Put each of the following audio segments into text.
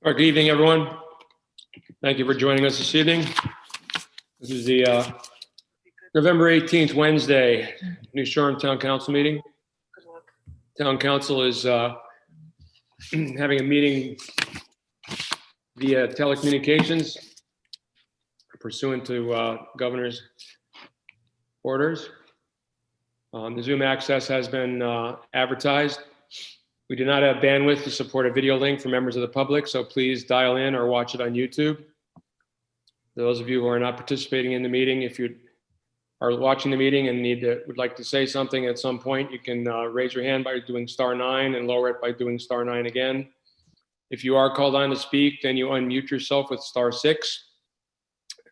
Good evening, everyone. Thank you for joining us this evening. This is the November 18th, Wednesday, New Shoreham Town Council meeting. Town Council is having a meeting via telecommunications pursuant to governor's orders. The Zoom access has been advertised. We do not have bandwidth to support a video link for members of the public, so please dial in or watch it on YouTube. Those of you who are not participating in the meeting, if you are watching the meeting and would like to say something at some point, you can raise your hand by doing *9 and lower it by doing *9 again. If you are called on to speak, then you unmute yourself with *6.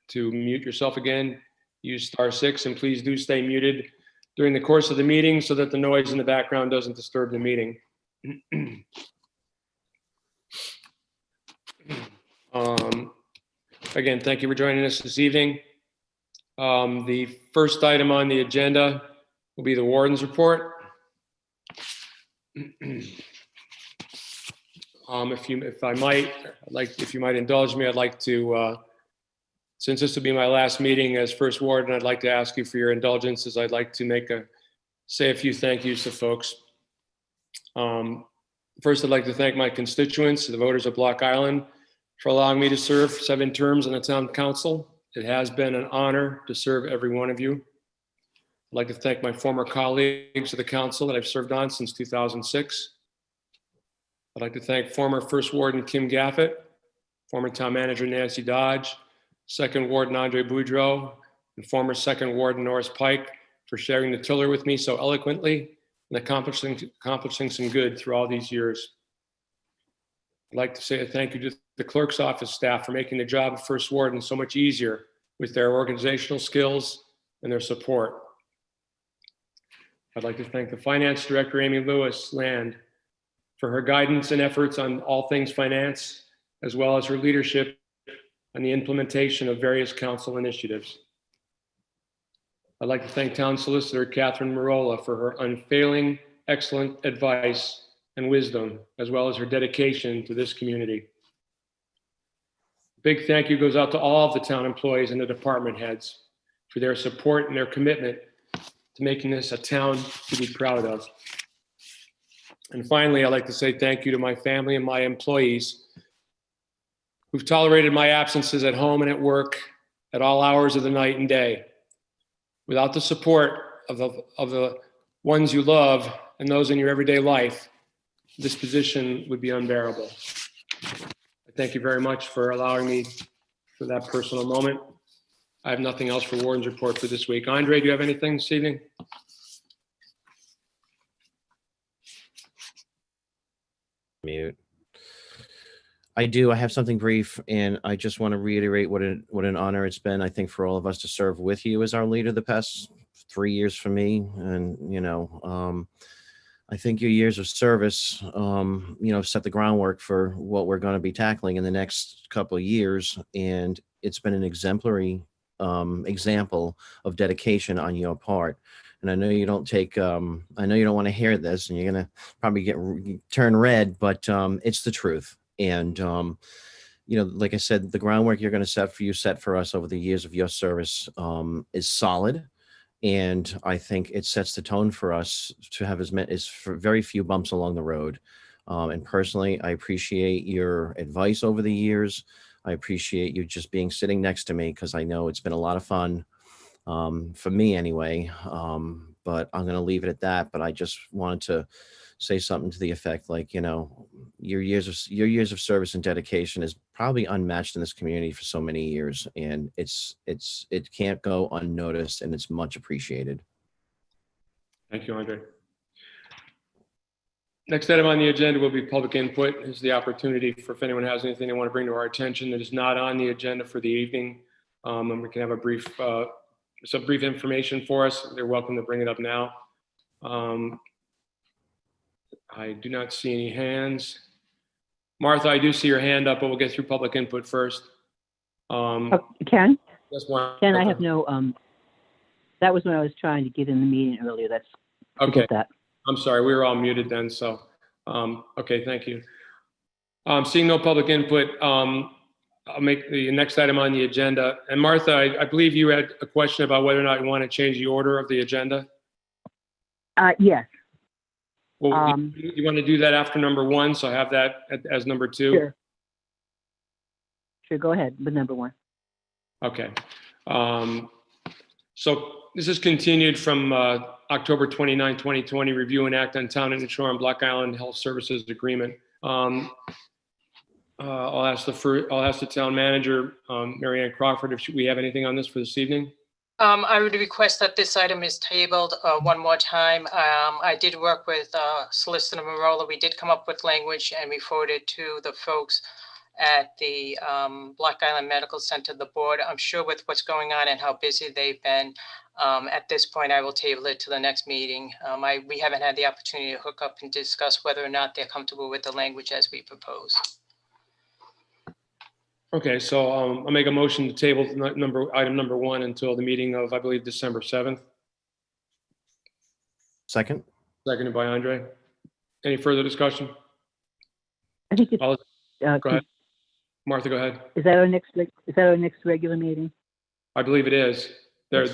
To mute yourself again, use *6, and please do stay muted during the course of the meeting so that the noise in the background doesn't disturb the meeting. Again, thank you for joining us this evening. The first item on the agenda will be the warden's report. If you might indulge me, I'd like to, since this will be my last meeting as first warden, I'd like to ask you for your indulgence as I'd like to say a few thank yous to folks. First, I'd like to thank my constituents, the voters of Block Island, for allowing me to serve 7 terms on the town council. It has been an honor to serve every one of you. I'd like to thank my former colleagues of the council that I've served on since 2006. I'd like to thank former First Warden Kim Gaffett, former Town Manager Nancy Dodge, Second Warden Andre Boudreau, and former Second Warden Norris Pike for sharing the tiller with me so eloquently and accomplishing some good through all these years. I'd like to say a thank you to the clerk's office staff for making the job of First Warden so much easier with their organizational skills and their support. I'd like to thank the Finance Director, Amy Lewis Land, for her guidance and efforts on all things finance, as well as her leadership on the implementation of various council initiatives. I'd like to thank Town Solicitor Catherine Marola for her unfailing, excellent advice and wisdom, as well as her dedication to this community. Big thank you goes out to all of the town employees and the department heads for their support and their commitment to making this a town to be proud of. And finally, I'd like to say thank you to my family and my employees who've tolerated my absences at home and at work at all hours of the night and day. Without the support of the ones you love and those in your everyday life, this position would be unbearable. I thank you very much for allowing me for that personal moment. I have nothing else for Warden's report for this week. Andre, do you have anything this evening? Mute. I do. I have something brief, and I just want to reiterate what an honor it's been, I think, for all of us to serve with you as our leader the past 3 years for me. And, I think your years of service, set the groundwork for what we're going to be tackling in the next couple of years. And it's been an exemplary example of dedication on your part. And I know you don't I know you don't want to hear this and you're going to probably turn red, but it's the truth. And, like I said, the groundwork you're going to set for us over the years of your service is solid. And I think it sets the tone for us to have for very few bumps along the road. And personally, I appreciate your advice over the years. I appreciate you just sitting next to me, because I know it's been a lot of fun for me anyway. But I'm going to leave it at that. But I just wanted to say something to the effect your years of service and dedication is probably unmatched in this community for so many years, and it can't go unnoticed, and it's much appreciated. Thank you, Andre. Next item on the agenda will be public input. This is the opportunity for if anyone has anything they want to bring to our attention that is not on the agenda for the evening, and we can have some brief information for us. They're welcome to bring it up now. I do not see any hands. Martha, I do see your hand up, but we'll get through public input first. Ken? Yes, Martha. Ken, I have no, that was when I was trying to get in the meeting earlier. That's okay. That. I'm sorry, we were all muted then, so Okay, thank you. Seeing no public input, I'll make the next item on the agenda. And Martha, I believe you had a question about whether or not you want to change the order of the agenda. Yes. Well, Um, you want to do that after number 1, so I have that as number 2? Sure. Sure, go ahead with number 1. Okay. So this is continued from October 29, 2020, review and act on town and shore on Block Island Health Services Agreement. I'll ask the town manager, Mary Ann Crawford, if we have anything on this for this evening. I would request that this item is tabled one more time. I did work with Solicitor Marola. We did come up with language and we forwarded to the folks at the Block Island Medical Center, the board. I'm sure with what's going on and how busy they've been, at this point, I will table it to the next meeting. We haven't had the opportunity to hook up and discuss whether or not they're comfortable with the language as we propose. Okay, so I'll make a motion to table item number 1 until the meeting of, I believe, December 7th. Second? Seconded by Andre. Any further discussion? I think it's, Go ahead. Martha, go ahead. is that our next regular meeting? I believe it is. There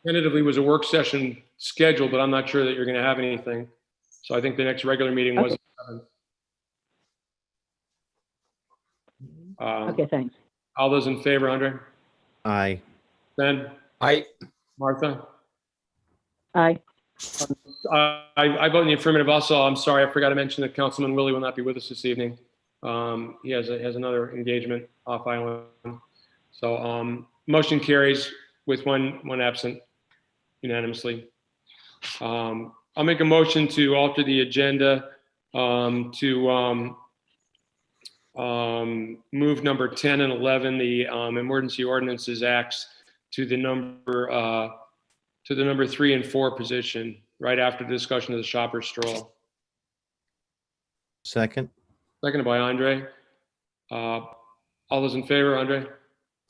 tentatively was a work session scheduled, but I'm not sure that you're going to have anything. So I think the next regular meeting was. Okay, thanks. All those in favor, Andre? Aye. Ben? Aye. Martha? Aye. I vote in the affirmative also. I'm sorry, I forgot to mention that Councilman Willie will not be with us this evening. He has another engagement off island. So motion carries with one absent unanimously. I'll make a motion to alter the agenda to move number 10 and 11, the emergency ordinances acts, to the number 3 and 4 position, right after the discussion of the shopper stroll. Second? Seconded by Andre. All those in favor, Andre?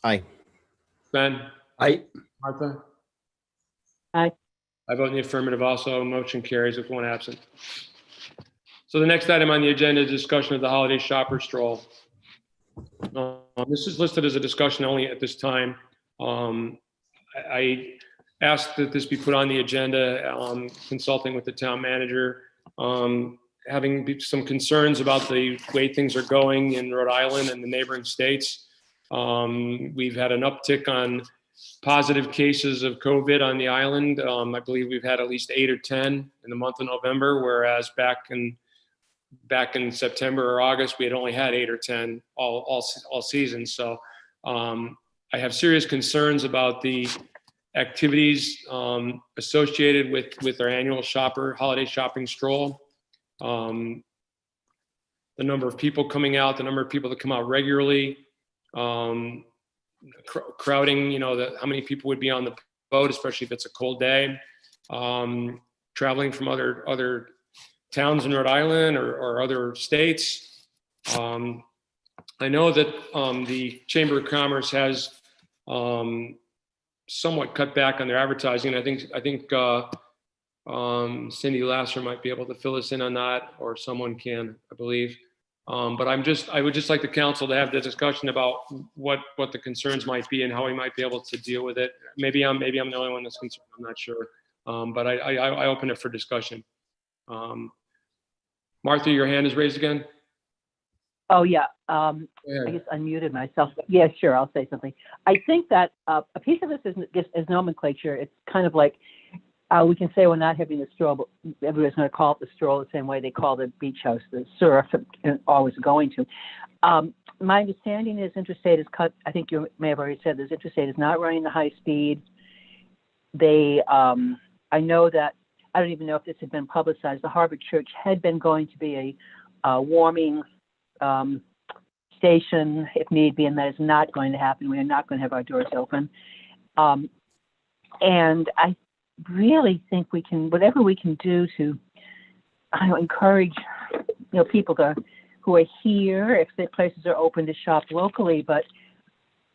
Aye. Ben? Aye. Martha? Aye. I vote in the affirmative also. Motion carries with one absent. So the next item on the agenda is discussion of the holiday shopper stroll. This is listed as a discussion only at this time. I asked that this be put on the agenda, consulting with the town manager, having some concerns about the way things are going in Rhode Island and the neighboring states. We've had an uptick on positive cases of COVID on the island. I believe we've had at least 8 or 10 in the month of November, whereas back in September or August, we had only had 8 or 10 all season. So I have serious concerns about the activities associated with our annual holiday shopping stroll. The number of people coming out, the number of people that come out regularly, crowding, how many people would be on the boat, especially if it's a cold day, traveling from other towns in Rhode Island or other states. I know that the Chamber of Commerce has somewhat cut back on their advertising. I think Cindy Lasser might be able to fill us in on that, or someone can, I believe. But I would just like the council to have the discussion about what the concerns might be and how we might be able to deal with it. Maybe I'm the only one that's concerned. I'm not sure. But I open it for discussion. Martha, your hand is raised again. Oh, yeah. I guess unmuted myself. Yeah, sure. I'll say something. I think that a piece of this is nomenclature. It's kind of like we can say we're not having the stroll, but everybody's going to call it the stroll the same way they call the beach house, the surf, and always going to. My understanding is Interstate is cut. I think you may have already said this. Interstate is not running the high speed. They, I know that, I don't even know if this had been publicized. The Harvard Church had been going to be a warming station if need be, and that is not going to happen. We are not going to have our doors open. And I really think we can, whatever we can do to encourage people who are here, if the places are open, to shop locally. But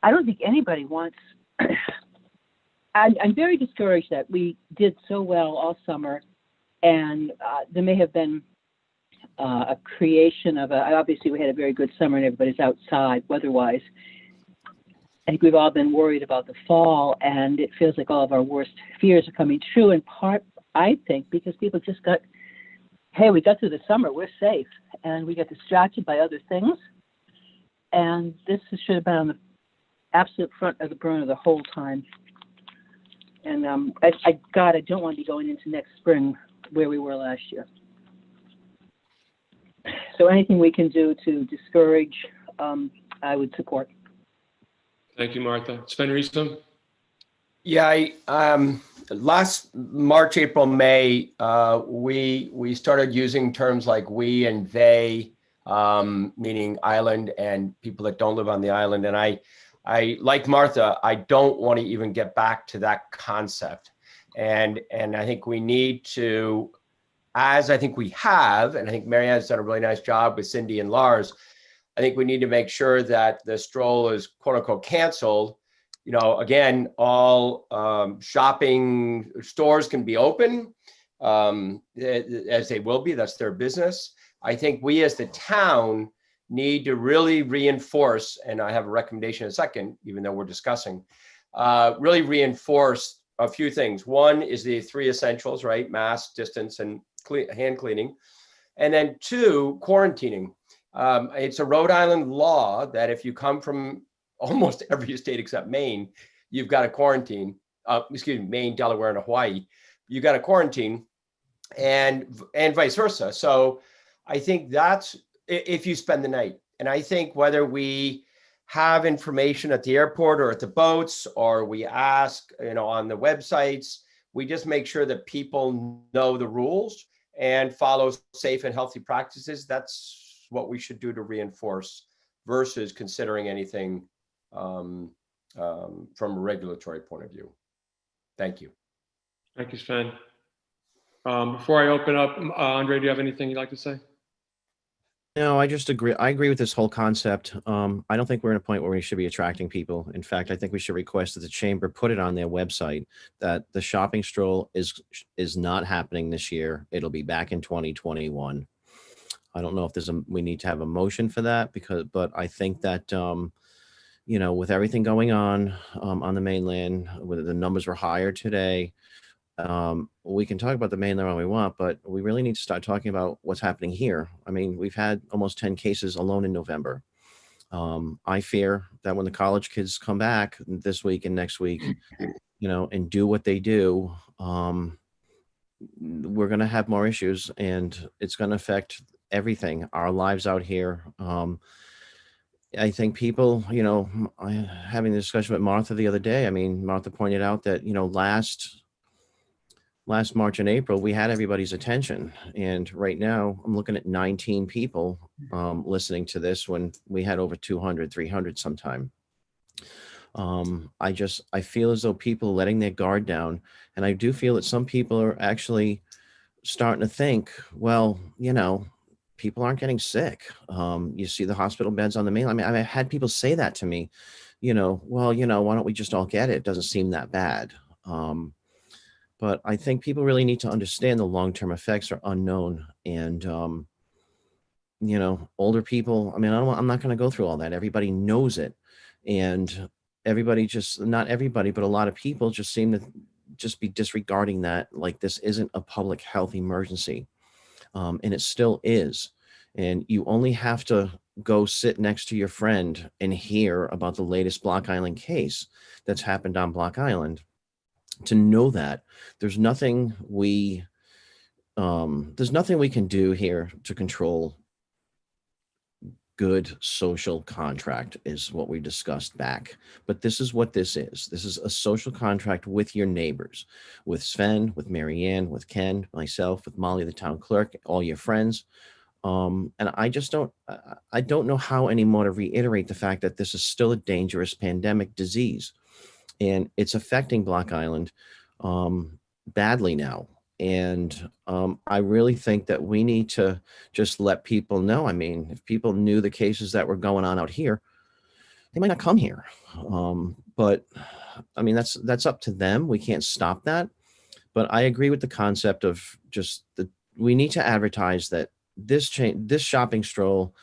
I don't think anybody wants I'm very discouraged that we did so well all summer, and there may have been a creation of obviously we had a very good summer and everybody's outside weather-wise. I think we've all been worried about the fall, and it feels like all of our worst fears are coming true, in part, I think, because people just got, hey, we got through the summer, we're safe, and we got distracted by other things. And this should have been on the absolute front of the burner the whole time. And I don't want to be going into next spring where we were last year. So anything we can do to discourage, I would support. Thank you, Martha. Sven Riesman? Yeah, last March, April, May, we started using terms like we and they, meaning island and people that don't live on the island. And I like Martha, I don't want to even get back to that concept. And I think we need to, as I think we have, and I think Mary Ann's done a really nice job with Cindy and Lars, I think we need to make sure that the stroll is quote unquote canceled. You know, again, all shopping stores can be open as they will be. That's their business. I think we as the town need to really reinforce, and I have a recommendation in a second, even though we're discussing, really reinforce a few things. One is the 3 essentials, right? Mask, distance, and hand cleaning. And then 2, quarantining. It's a Rhode Island law that if you come from almost every state except Maine, you've got to quarantine. Maine, Delaware, and Hawaii, you got to quarantine, and vice versa. So I think that's if you spend the night. And I think whether we have information at the airport or at the boats, or we ask, on the websites, we just make sure that people know the rules and follow safe and healthy practices. That's what we should do to reinforce versus considering anything from a regulatory point of view. Thank you. Thank you, Sven. Before I open up, Andre, do you have anything you'd like to say? No, I just agree. I agree with this whole concept. I don't think we're in a point where we should be attracting people. In fact, I think we should request that the chamber put it on their website that the shopping stroll is not happening this year. It'll be back in 2021. I don't know if we need to have a motion for that but I think that, with everything going on the mainland, whether the numbers were higher today, we can talk about the mainland all we want, but we really need to start talking about what's happening here. I mean, we've had almost 10 cases alone in November. I fear that when the college kids come back this week and next week, and do what they do, we're going to have more issues, and it's going to affect everything, our lives out here. I think people, having a discussion with Martha the other day, I mean, Martha pointed out that, last March and April, we had everybody's attention. And right now I'm looking at 19 people listening to this when we had over 200, 300 sometime. I feel as though people are letting their guard down. And I do feel that some people are actually starting to think, well, people aren't getting sick. You see the hospital beds on the mainland. I mean, I've had people say that to me, well, why don't we just all get it? It doesn't seem that bad. But I think people really need to understand the long-term effects are unknown. And, older people, I mean, I'm not going to go through all that. Everybody knows it. And everybody not everybody, but a lot of people just seem to just be disregarding that. Like this isn't a public health emergency. And it still is. And you only have to go sit next to your friend and hear about the latest Block Island case that's happened on Block Island to know that there's nothing we can do here to control good social contract is what we discussed back. But this is what this is. This is a social contract with your neighbors, with Sven, with Mary Ann, with Ken, myself, with Molly, the town clerk, all your friends. And I don't know how anymore to reiterate the fact that this is still a dangerous pandemic disease. And it's affecting Block Island badly now. And I really think that we need to just let people know. I mean, if people knew the cases that were going on out here, they might not come here. But I mean, that's up to them. We can't stop that. But I agree with the concept of we need to advertise that this shopping stroll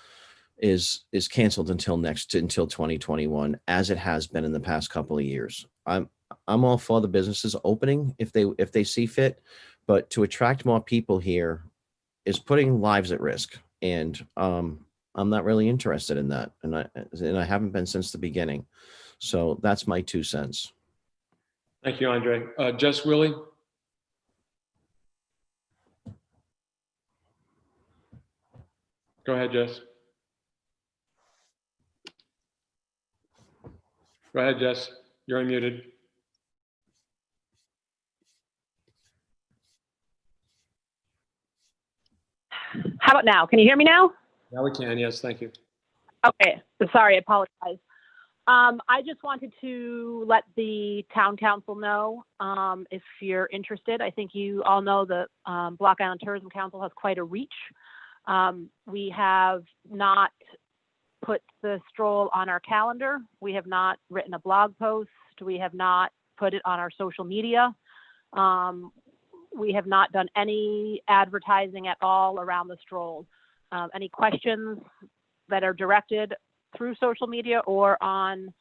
is canceled until 2021, as it has been in the past couple of years. I'm all for the businesses opening if they see fit, but to attract more people here is putting lives at risk, and I'm not really interested in that, and I haven't been since the beginning. So that's my 2 cents. Thank you, Andre. Jess Willie? Go ahead, Jess. Go ahead, Jess. You're unmuted. How about now? Can you hear me now? Now we can. Yes, thank you. Okay. Sorry, I apologize. I just wanted to let the town council know if you're interested. I think you all know the Block Island Tourism Council has quite a reach. We have not put the stroll on our calendar. We have not written a blog post. We have not put it on our social media. We have not done any advertising at all around the stroll. Any questions that are directed through social media or on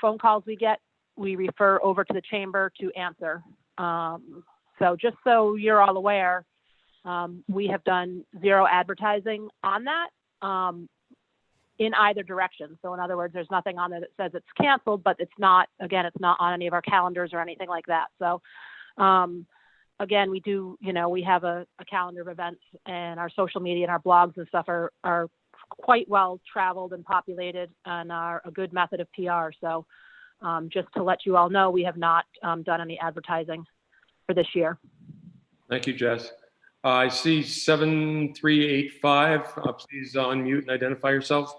phone calls we get, we refer over to the chamber to answer. So just so you're all aware, we have done zero advertising on that in either direction. So in other words, there's nothing on there that says it's canceled, but it's not, again, it's not on any of our calendars or anything like that. So again, we do, we have a calendar of events, and our social media and our blogs and stuff are quite well traveled and populated and are a good method of PR. So just to let you all know, we have not done any advertising for this year. Thank you, Jess. I see 7385. Please unmute and identify yourself.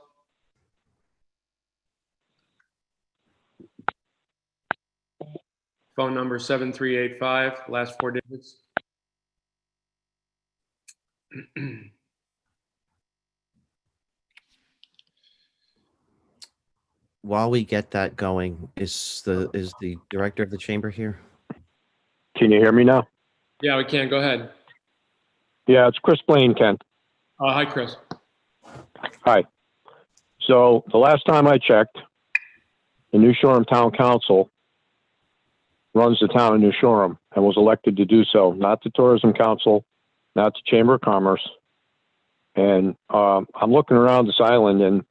Phone number 7385, last 4 digits. While we get that going, is the director of the chamber here? Can you hear me now? Yeah, we can. Go ahead. Yeah, it's Chris Blaine, Ken. Hi, Chris. Hi. So the last time I checked, the New Shoreham Town Council runs the town of New Shoreham and was elected to do so, not the Tourism Council, not the Chamber of Commerce. And I'm looking around this island, and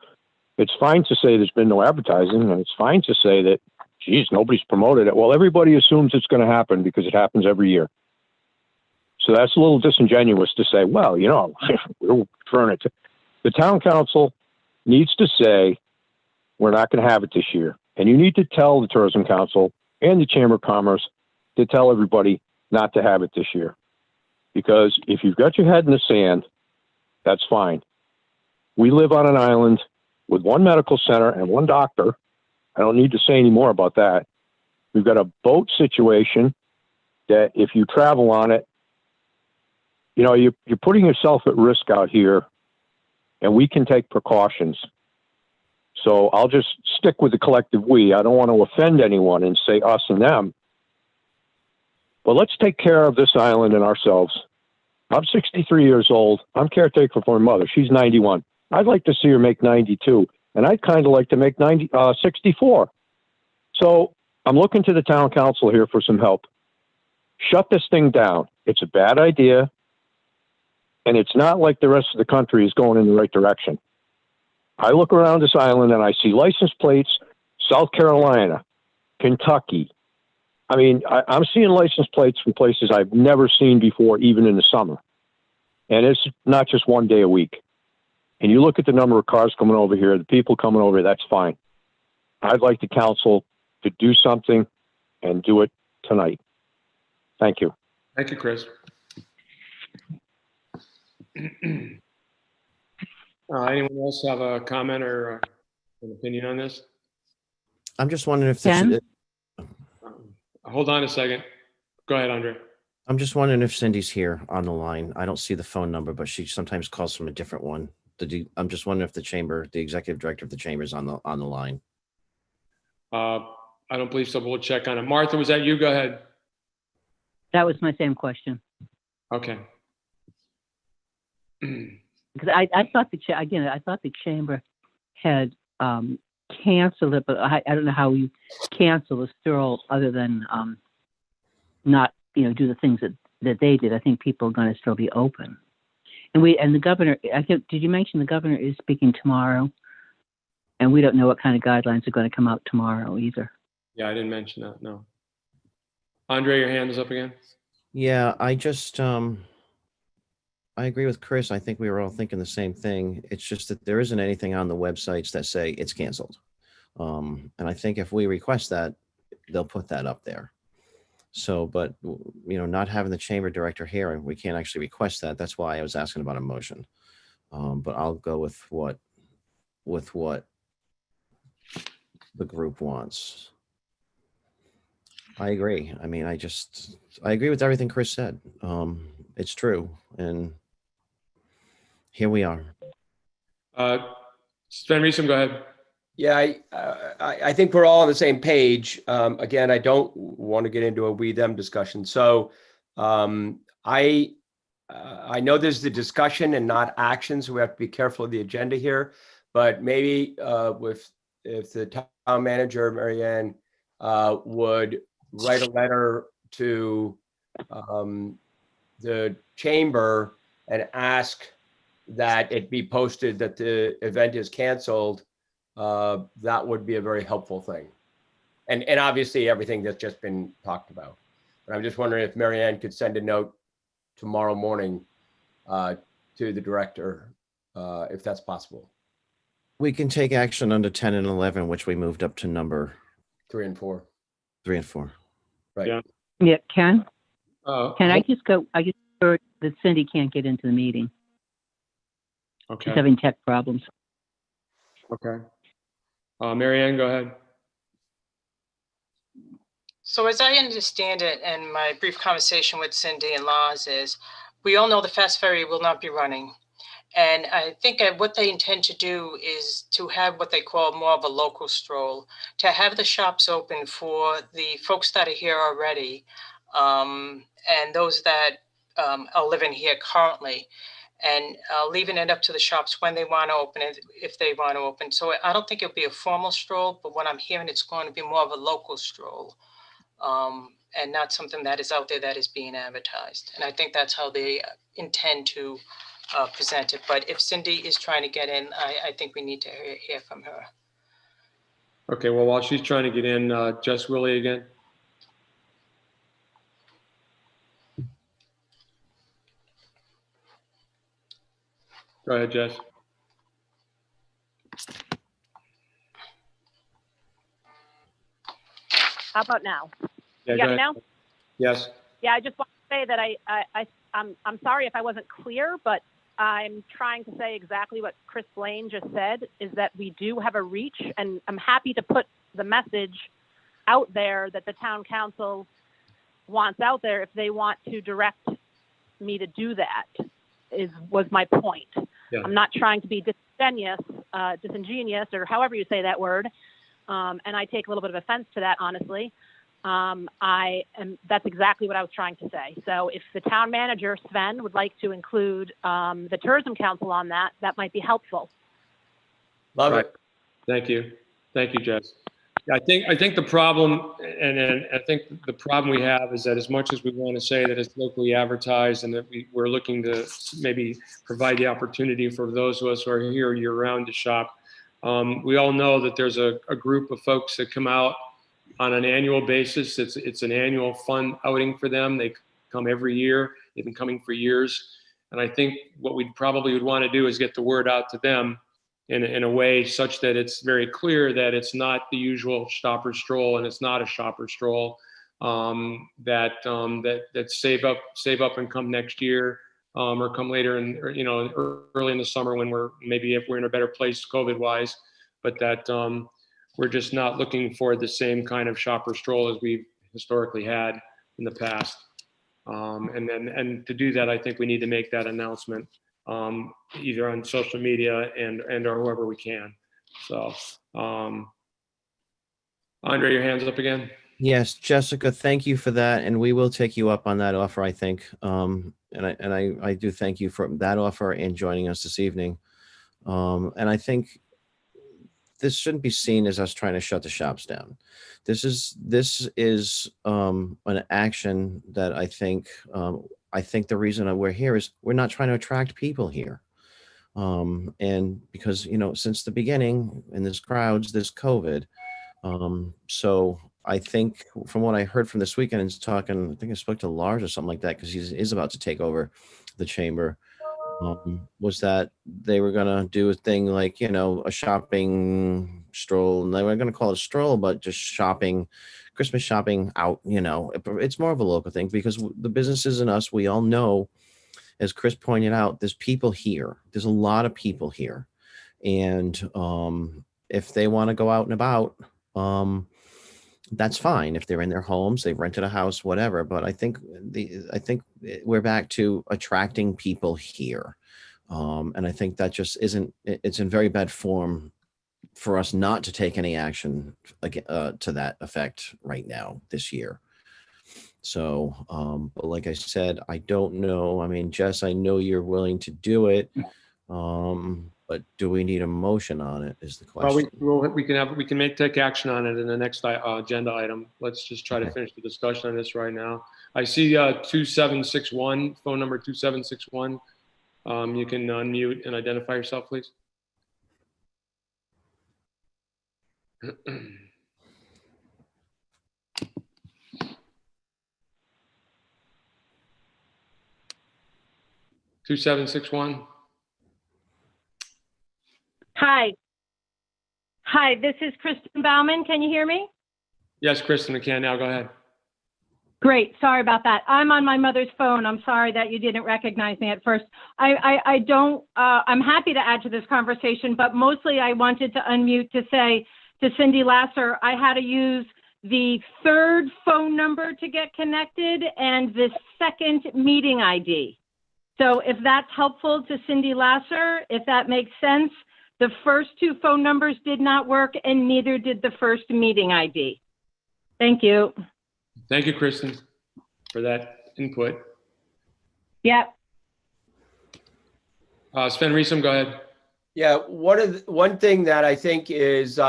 it's fine to say there's been no advertising, and it's fine to say that, geez, nobody's promoted it. Well, everybody assumes it's going to happen because it happens every year. So that's a little disingenuous to say, well, we're referring it to. The town council needs to say, we're not going to have it this year. And you need to tell the Tourism Council and the Chamber of Commerce to tell everybody not to have it this year. Because if you've got your head in the sand, that's fine. We live on an island with one medical center and one doctor. I don't need to say any more about that. We've got a boat situation that if you travel on it, you're putting yourself at risk out here, and we can take precautions. So I'll just stick with the collective we. I don't want to offend anyone and say us and them. But let's take care of this island and ourselves. I'm 63 years old. I'm caretaker for my mother. She's 91. I'd like to see her make 92, and I'd kind of like to make 64. So I'm looking to the town council here for some help. Shut this thing down. It's a bad idea, and it's not like the rest of the country is going in the right direction. I look around this island and I see license plates, South Carolina, Kentucky. I mean, I'm seeing license plates from places I've never seen before, even in the summer. And it's not just one day a week. And you look at the number of cars coming over here, the people coming over here, that's fine. I'd like the council to do something and do it tonight. Thank you. Thank you, Chris. Anyone else have a comment or an opinion on this? I'm just wondering if Ken? Hold on a second. Go ahead, Andre. I'm just wondering if Cindy's here on the line. I don't see the phone number, but she sometimes calls from a different one. I'm just wondering if the executive director of the chamber is on the line. I don't believe so, but we'll check on it. Martha, was that you? Go ahead. That was my same question. Okay. Because I thought I thought the chamber had canceled it, but I don't know how you cancel a stroll other than not, do the things that they did. I think people are going to still be open. And the governor, did you mention the governor is speaking tomorrow? And we don't know what kind of guidelines are going to come out tomorrow either. Yeah, I didn't mention that, no. Andre, your hand is up again. Yeah, I just, I agree with Chris. I think we were all thinking the same thing. It's just that there isn't anything on the websites that say it's canceled. And I think if we request that, they'll put that up there. So, but, not having the chamber director here, we can't actually request that. That's why I was asking about a motion. But I'll go with what the group wants. I agree. I mean, I agree with everything Chris said. It's true. And here we are. Sven Riesum, go ahead. Yeah, I think we're all on the same page. Again, I don't want to get into a we them discussion. So I know there's the discussion and not action, so we have to be careful of the agenda here. But maybe if the town manager, Marianne, would write a letter to the chamber and ask that it be posted that the event is canceled, that would be a very helpful thing. And obviously everything that's just been talked about. But I'm just wondering if Marianne could send a note tomorrow morning to the director, if that's possible. We can take action under 10 and 11, which we moved up to number 3 and 4. 3 and 4. Right. Yeah. Yeah, Can I Okay. just go? I just heard that Cindy can't get into the meeting. She's Okay. having tech problems. Okay. Marianne, go ahead. So as I understand it, and my brief conversation with Cindy and Laz is, we all know the Fast Ferry will not be running. And I think what they intend to do is to have what they call more of a local stroll, to have the shops open for the folks that are here already, and those that are living here currently, and leaving it up to the shops when they want to open it, if they want to open. So I don't think it'll be a formal stroll, but what I'm hearing, it's going to be more of a local stroll, and not something that is out there that is being advertised. And I think that's how they intend to present it. But if Cindy is trying to get in, I think we need to hear from her. Okay, well, while she's trying to get in, Jess Willie again. Go ahead, Jess. How about now? Yeah, You go got me ahead. now? Yes. Yeah, I just want to say that I'm sorry if I wasn't clear, but I'm trying to say exactly what Chris Blaine just said, is that we do have a reach, and I'm happy to put the message out there that the town council wants out there if they want to direct me to do that, was my point. Yeah. I'm not trying to be disingenuous, or however you say that word, and I take a little bit of offense to that, honestly. That's exactly what I was trying to say. So if the town manager, Sven, would like to include the tourism council on that, that might be helpful. Love Right. it. Thank you. Thank you, Jess. I think the problem, and I think the problem we have is that as much as we want to say that it's locally advertised and that we're looking to maybe provide the opportunity for those of us who are here year round to shop, we all know that there's a group of folks that come out on an annual basis. It's an annual fun outing for them. They come every year. They've been coming for years. And I think what we probably would want to do is get the word out to them in a way such that it's very clear that it's not the usual shopper stroll and it's not a shopper stroll, that save up and come next year, or come later early in the summer when if we're in a better place COVID wise, but that we're just not looking for the same kind of shopper stroll as we've historically had in the past. And to do that, I think we need to make that announcement, either on social media and or whoever we can. So, Andre, your hand's up again. Yes, Jessica, thank you for that, and we will take you up on that offer, I think. And I do thank you for that offer and joining us this evening. And I think this shouldn't be seen as us trying to shut the shops down. This is an action that I think the reason we're here is we're not trying to attract people here. And because, since the beginning in this crowds, this COVID. So I think from what I heard from this weekend, is talking, I think I spoke to Lars or something like that, because he's about to take over the chamber. Was that they were gonna do a thing like, a shopping stroll, and they were gonna call it a stroll, but just shopping, Christmas shopping out. It's more of a local thing because the businesses and us, we all know, as Chris pointed out, there's people here. There's a lot of people here, and if they want to go out and about, that's fine. If they're in their homes, they've rented a house, whatever. But I think we're back to attracting people here. And I think that just it's in very bad form for us not to take any action to that effect right now this year. So, but like I said, I don't know. I mean, Jess, I know you're willing to do it. But do we need a motion on it is the question. Well, we can take action on it in the next agenda item. Let's just try to finish the discussion on this right now. I see 2761, phone number 2761. You can unmute and identify yourself, please. Two 761. Hi, this is Kristen Bauman. Can you hear me? Yes, Kristen, we can now. Go ahead. Great. Sorry about that. I'm on my mother's phone. I'm sorry that you didn't recognize me at first. I'm happy to add to this conversation, but mostly I wanted to unmute to say to Cindy Lasser, I had to use the third phone number to get connected and the second meeting ID. So if that's helpful to Cindy Lasser, if that makes sense, the first two phone numbers did not work and neither did the first meeting ID. Thank you. Thank you, Kristen, for that input. Yep. Sven Riesum, go ahead. Yeah, one thing that I think is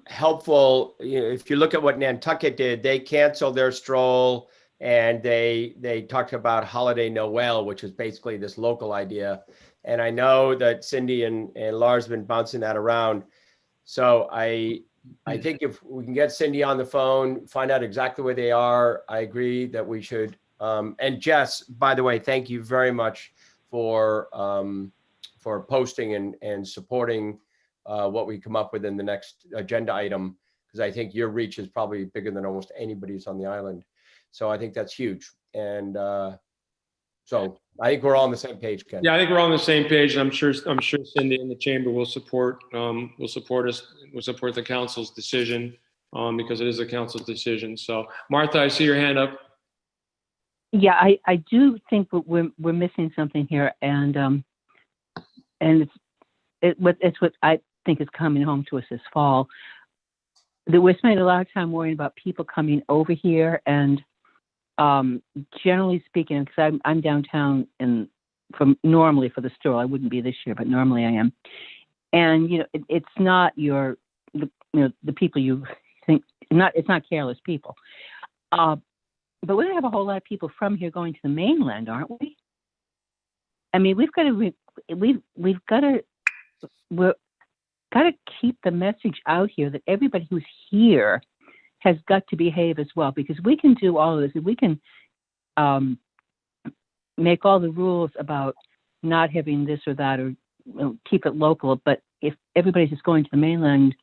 helpful, if you look at what Nantucket did, they canceled their stroll and they talked about Holiday Noel, which is basically this local idea. And I know that Cindy and Lars have been bouncing that around. So I think if we can get Cindy on the phone, find out exactly where they are, I agree that we should. And Jess, by the way, thank you very much for posting and supporting what we come up with in the next agenda item, because I think your reach is probably bigger than almost anybody's on the island. So I think that's huge. And so I think we're all on the same page, Ken. Yeah, I think we're all on the same page, and I'm sure Cindy in the chamber will support the council's decision because it is a council's decision. So Martha, I see your hand up. Yeah, I do think we're missing something here, and it's what I think is coming home to us this fall. That we're spending a lot of time worrying about people coming over here, and generally speaking, because I'm downtown normally for the stroll. I wouldn't be this year, but normally I am. And it's not the people you think. It's not careless people. But we're gonna have a whole lot of people from here going to the mainland, aren't we? I mean, we've got to keep the message out here that everybody who's here has got to behave as well, because we can do all of this. We can make all the rules about not having this or that, or keep it local. But if everybody's just going to the mainland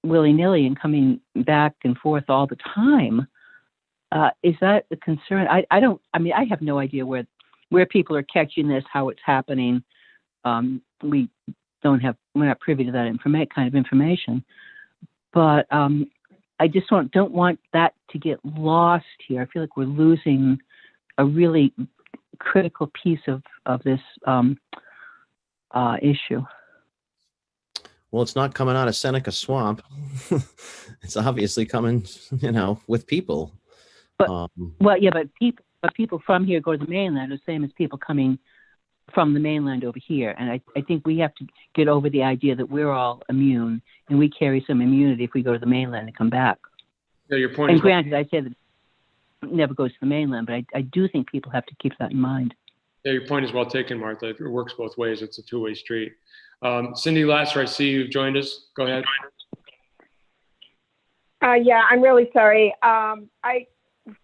willy-nilly and coming back and forth all the time, is that a concern? I have no idea where people are catching this, how it's happening. We're not privy to that kind of information. But I just don't want that to get lost here. I feel like we're losing a really critical piece of this issue. Well, it's not coming out of Seneca Swamp. It's obviously coming, with people. But- Um, Well, yeah, but people from here go to the mainland, the same as people coming from the mainland over here. And I think we have to get over the idea that we're all immune, and we carry some immunity if we go to the mainland and come back. Yeah, your point And is, granted, I say that it never goes to the mainland, but I do think people have to keep that in mind. yeah, your point is well taken, Martha. It works both ways. It's a two-way street. Cindy Lasser, I see you've joined us. Go ahead. Yeah, I'm really sorry.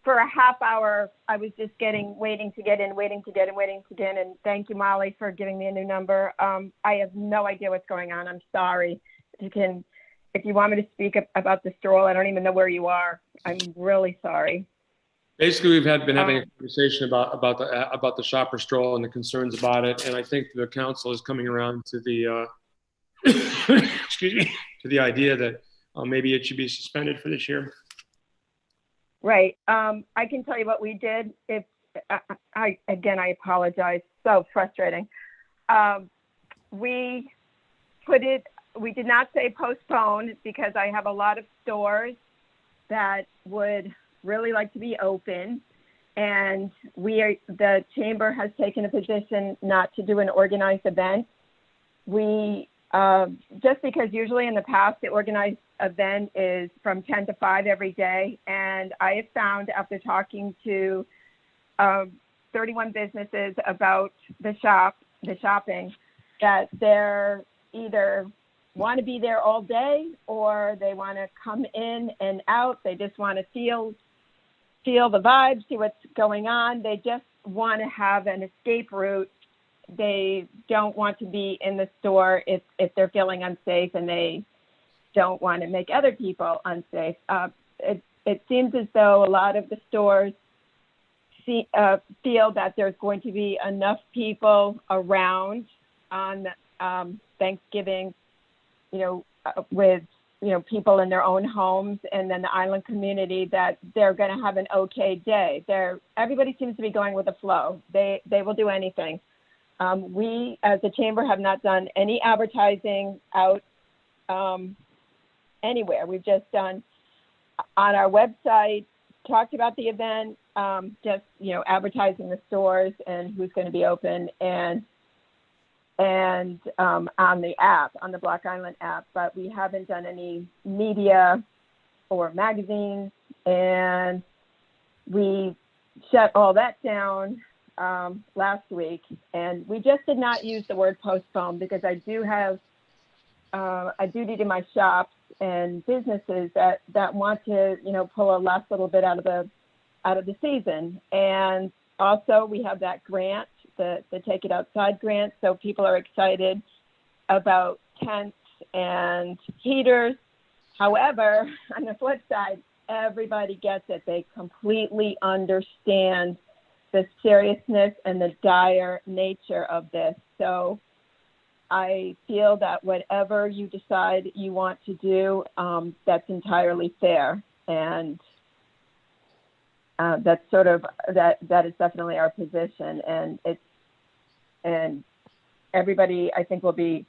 For a half hour, I was just waiting to get in, and thank you, Molly, for giving me a new number. I have no idea what's going on. I'm sorry. If you want me to speak about the stroll, I don't even know where you are. I'm really sorry. Basically, we've been having a conversation about the shopper stroll and the concerns about it, and I think the council is coming around to the excuse me, to the idea that maybe it should be suspended for this year. Right. I can tell you what we did. If I apologize. So frustrating. We did not say postpone because I have a lot of stores that would really like to be open, and the chamber has taken a position not to do an organized event. We just because usually in the past the organized event is from 10 to 5 every day, and I have found after talking to 31 businesses about the shopping, that they're either want to be there all day or they want to come in and out. They just want to feel the vibe, see what's going on. They just want to have an escape route. They don't want to be in the store if they're feeling unsafe, and they don't want to make other people unsafe. It seems as though a lot of the stores feel that there's going to be enough people around on Thanksgiving, with people in their own homes, and then the island community, that they're going to have an okay day. Everybody seems to be going with the flow. They will do anything. We, as a chamber, have not done any advertising out anywhere. We've just done on our website, talked about the event, just advertising the stores and who's going to be open, and on the app, on the Block Island app, but we haven't done any media or magazines, and we shut all that down last week. And we just did not use the word postpone because I do have a duty to my shops and businesses that want to, pull a last little bit out of the season. And also we have that grant, the Take It Outside grant. So people are excited about tents and heaters. However, on the flip side, everybody gets it. They completely understand the seriousness and the dire nature of this. So I feel that whatever you decide you want to do, that's entirely fair. And that's sort of, that is definitely our position. And everybody, I think, will be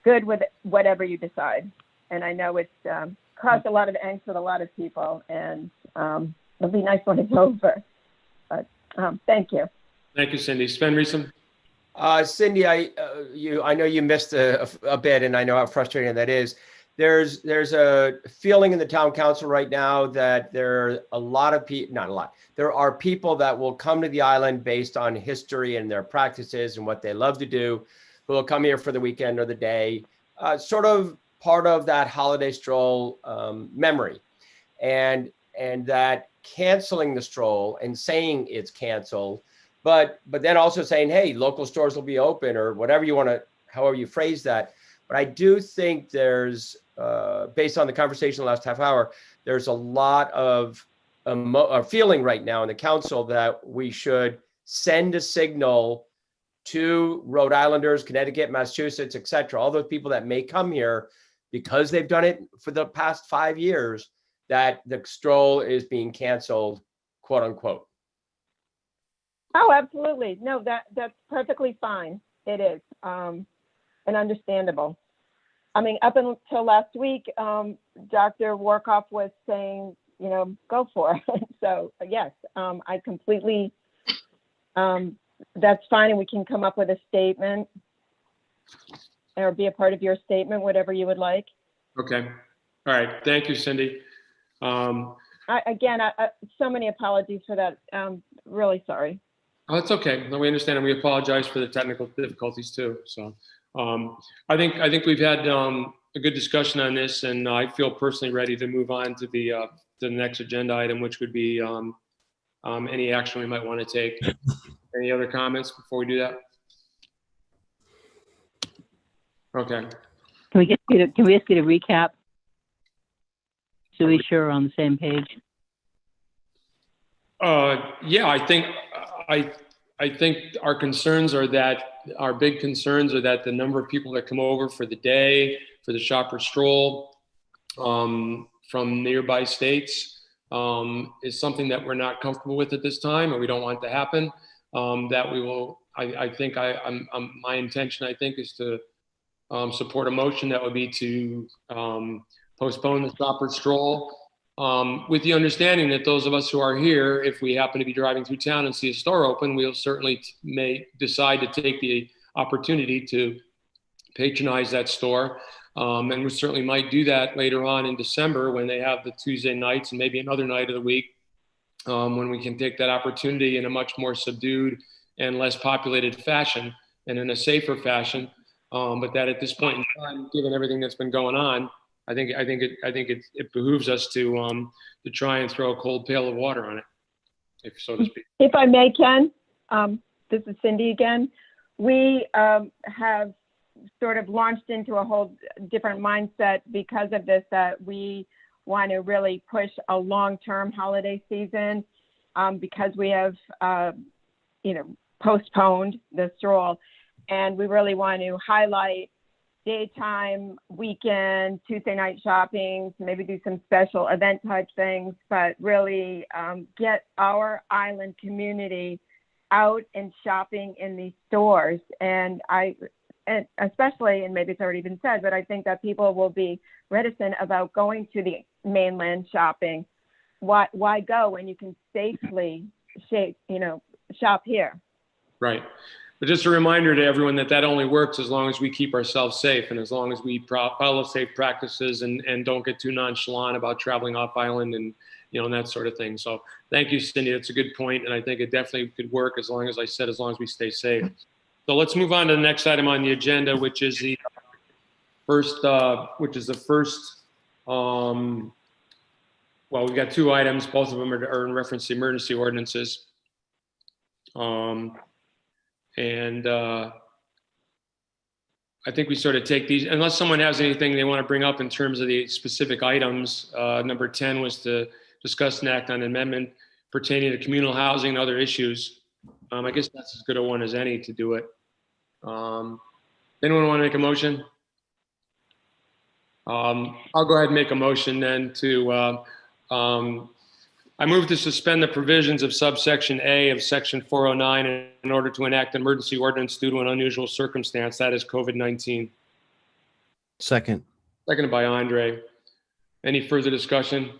good with whatever you decide. And I know it's caused a lot of angst with a lot of people, and it'll be nice when it's over. But thank you. Thank you, Cindy. Sven Riesem. Cindy, I know you missed a bit, and I know how frustrating that is. There's a feeling in the town council right now that there are a lot of people, not a lot, there are people that will come to the island based on history and their practices and what they love to do, who will come here for the weekend or the day, sort of part of that holiday stroll memory. And that canceling the stroll and saying it's canceled, but then also saying, hey, local stores will be open, or whatever you want to, however you phrase that. But I do think there's, based on the conversation the last half hour, there's a lot of feeling right now in the council that we should send a signal to Rhode Islanders, Connecticut, Massachusetts, et cetera, all those people that may come here because they've done it for the past 5 years, that the stroll is being canceled, quote unquote. Oh, absolutely. No, that's perfectly fine. It is, and understandable. I mean, up until last week, Dr. Workoff was saying, you know, go for it. So yes, I completely, that's fine. And we can come up with a statement or be a part of your statement, whatever you would like. Okay. All right. Thank you, Cindy. Again, so many apologies for that. Really sorry. Oh, it's okay. No, we understand, and we apologize for the technical difficulties too. So, I think we've had a good discussion on this, and I feel personally ready to move on to the next agenda item, which would be any action we might want to take. Any other comments before we do that? Okay. Can we ask you to recap? So we're sure we're on the same page. Yeah, I think our concerns are that our big concerns are that the number of people that come over for the day, for the shopper stroll from nearby states is something that we're not comfortable with at this time, and we don't want to happen. That we will, I think my intention, I think, is to support a motion that would be to postpone the shopper stroll with the understanding that those of us who are here, if we happen to be driving through town and see a store open, we'll certainly may decide to take the opportunity to patronize that store. And we certainly might do that later on in December when they have the Tuesday nights and maybe another night of the week when we can take that opportunity in a much more subdued and less populated fashion and in a safer fashion. But that at this point in time, given everything that's been going on, I think it behooves us to try and throw a cold pail of water on it, if so to speak. If I may, Ken, this is Cindy again. We have sort of launched into a whole different mindset because of this, that we want to really push a long-term holiday season because we have, postponed the stroll. And we really want to highlight daytime, weekend, Tuesday night shopping, maybe do some special event type things, but really get our island community out and shopping in these stores. And especially, and maybe it's already been said, but I think that people will be reticent about going to the mainland shopping. Why go when you can safely shop here? Right. But just a reminder to everyone that only works as long as we keep ourselves safe and as long as we follow safe practices and don't get too nonchalant about traveling off island and that sort of thing. So thank you, Cindy. That's a good point, and I think it definitely could work as long as we stay safe. So let's move on to the next item on the agenda, which is the first. Well, we've got two items. Both of them are in reference to emergency ordinances. And I think we sort of take these, unless someone has anything they want to bring up in terms of the specific items. Number 10 was to discuss and act on an amendment pertaining to communal housing and other issues. I guess that's as good a one as any to do it. Anyone want to make a motion? I'll go ahead and make a motion then to I move to suspend the provisions of subsection A of section 409 in order to enact an emergency ordinance due to an unusual circumstance, that is COVID-19. Second. Seconded by Andre. Any further discussion?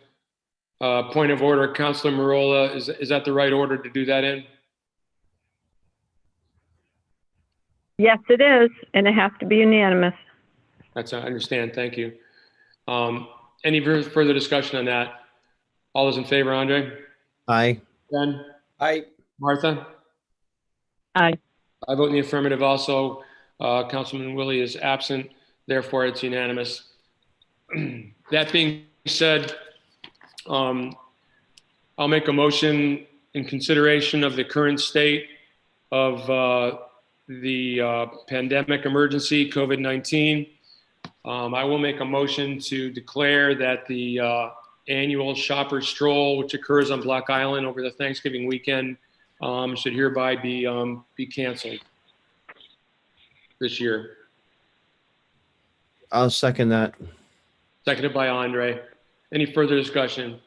Point of order, Councilor Marola, is that the right order to do that in? Yes, it is, and it has to be unanimous. I understand, thank you. Any further discussion on that? All those in favor, Andre? Aye. Ben? Aye. Martha? Aye. I vote in the affirmative also. Councilman Willie is absent, therefore it's unanimous. That being said, I'll make a motion in consideration of the current state of the pandemic emergency, COVID-19. I will make a motion to declare that the annual shopper stroll, which occurs on Block Island over the Thanksgiving weekend, should hereby be canceled this year. I'll second that. Seconded by Andre. Any further discussion?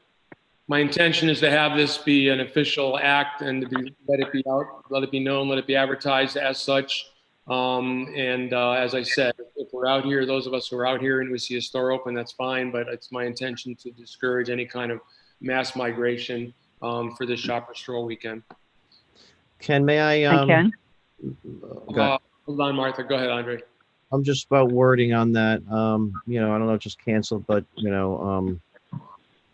My intention is to have this be an official act and to let it be known, let it be advertised as such. As I said, if we're out here, those of us who are out here and we see a store open, that's fine, but it's my intention to discourage any kind of mass migration for this shopper stroll weekend. Ken, may I? I can. Go ahead. Hold on, Martha. Go ahead, Andre. I'm just about wording on that. I don't know, just cancel, but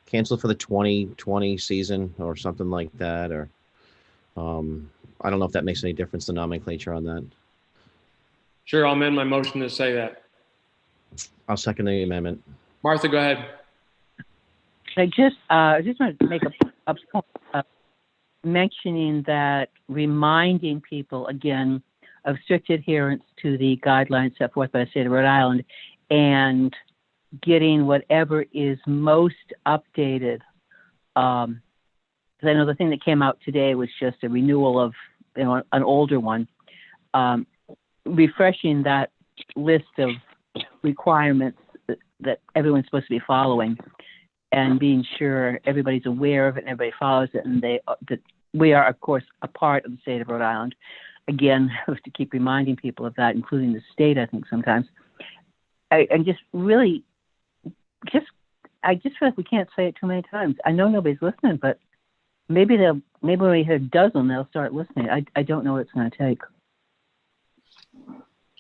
cancel for the 2020 season or something like that, or I don't know if that makes any difference, the nomenclature on that. Sure, I'll amend my motion to say that. I'll second the amendment. Martha, go ahead. I just want to make a point mentioning that, reminding people again of strict adherence to the guidelines set forth by the state of Rhode Island, and getting whatever is most updated. Because I know the thing that came out today was just a renewal of an older one. Refreshing that list of requirements that everyone's supposed to be following, and being sure everybody's aware of it and everybody follows it, and that we are, of course, a part of the state of Rhode Island. Again, I have to keep reminding people of that, including the state, I think, sometimes. I just really, I just feel like we can't say it too many times. I know nobody's listening, but maybe when we hit a dozen, they'll start listening. I don't know what it's going to take.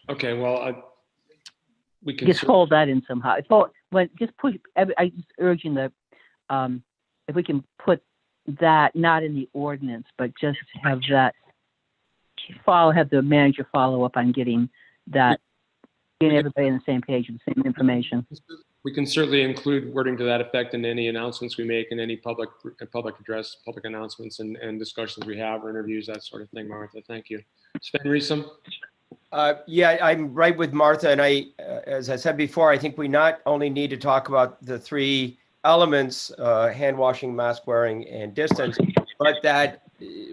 Okay, well, we can Just fold that in somehow. Just push. I just urging if we can put that not in the ordinance, but just have that have the manager follow up on getting everybody on the same page with the same information. We can certainly include wording to that effect in any announcements we make, and any public address, public announcements, and discussions we have, or interviews, that sort of thing. Martha, thank you. Sven Riesem? Yeah, I'm right with Martha. And as I said before, I think we not only need to talk about the three elements, hand washing, mask wearing, and distance, but that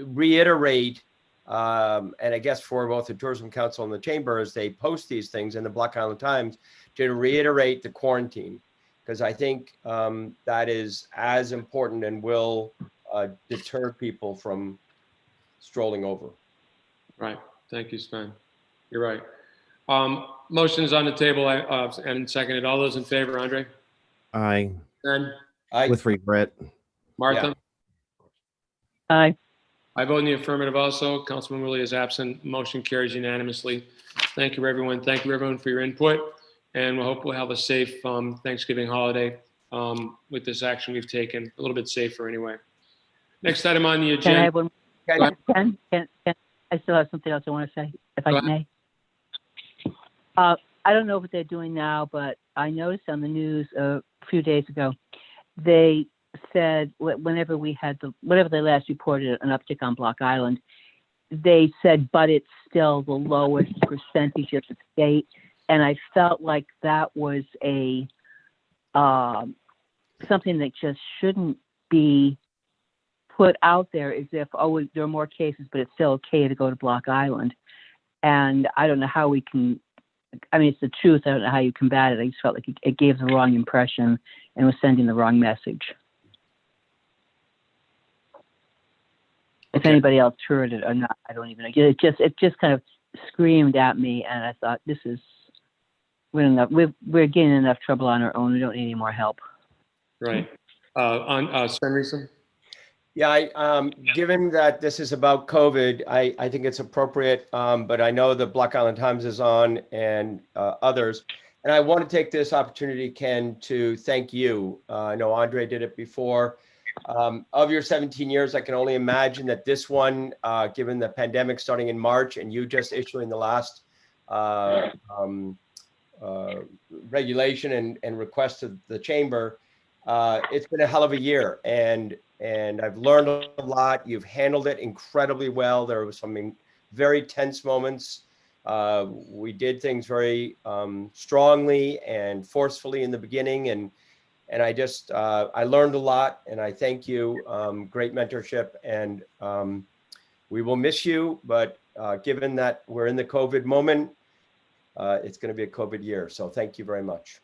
reiterate, and I guess for both the Tourism Council and the Chamber, as they post these things in the Block Island Times, to reiterate the quarantine, because I think that is as important and will deter people from strolling over. Right. Thank you, Sven. You're right. Motion is on the table and seconded. All those in favor, Andre? Aye. Sven? With regret. Martha? Aye. I vote in the affirmative also. Councilman Willie is absent. Motion carries unanimously. Thank you, everyone. Thank you, everyone, for your input. And we hope we'll have a safe Thanksgiving holiday with this action we've taken. A little bit safer anyway. Next item on the agenda. Can I have one? Can I still have something else I want to say, if I may? I don't know what they're doing now, but I noticed on the news a few days ago, they said whenever they last reported an uptick on Block Island, they said, but it's still the lowest percentage of the state. And I felt like that was something that just shouldn't be put out there, as if, there are more cases, but it's still okay to go to Block Island. And I don't know how we can, it's the truth. I don't know how you combat it. I just felt like it gave the wrong impression and was sending the wrong message. If anybody else heard it or not, I don't even know. It just kind of screamed at me, and I thought, we're getting enough trouble on our own. We don't need any more help. Right. On Sven Riesem? Yeah, given that this is about COVID, I think it's appropriate, but I know the Block Island Times is on, and others. And I want to take this opportunity, Ken, to thank you. I know Andre did it before. Of your 17 years, I can only imagine that this one, given the pandemic starting in March and you just issuing the last regulation and request to the chamber, it's been a hell of a year. And I've learned a lot. You've handled it incredibly well. There was some very tense moments. We did things very strongly and forcefully in the beginning. And I just, I learned a lot, and I thank you. Great mentorship, and we will miss you. But given that we're in the COVID moment, it's going to be a COVID year. So thank you very much.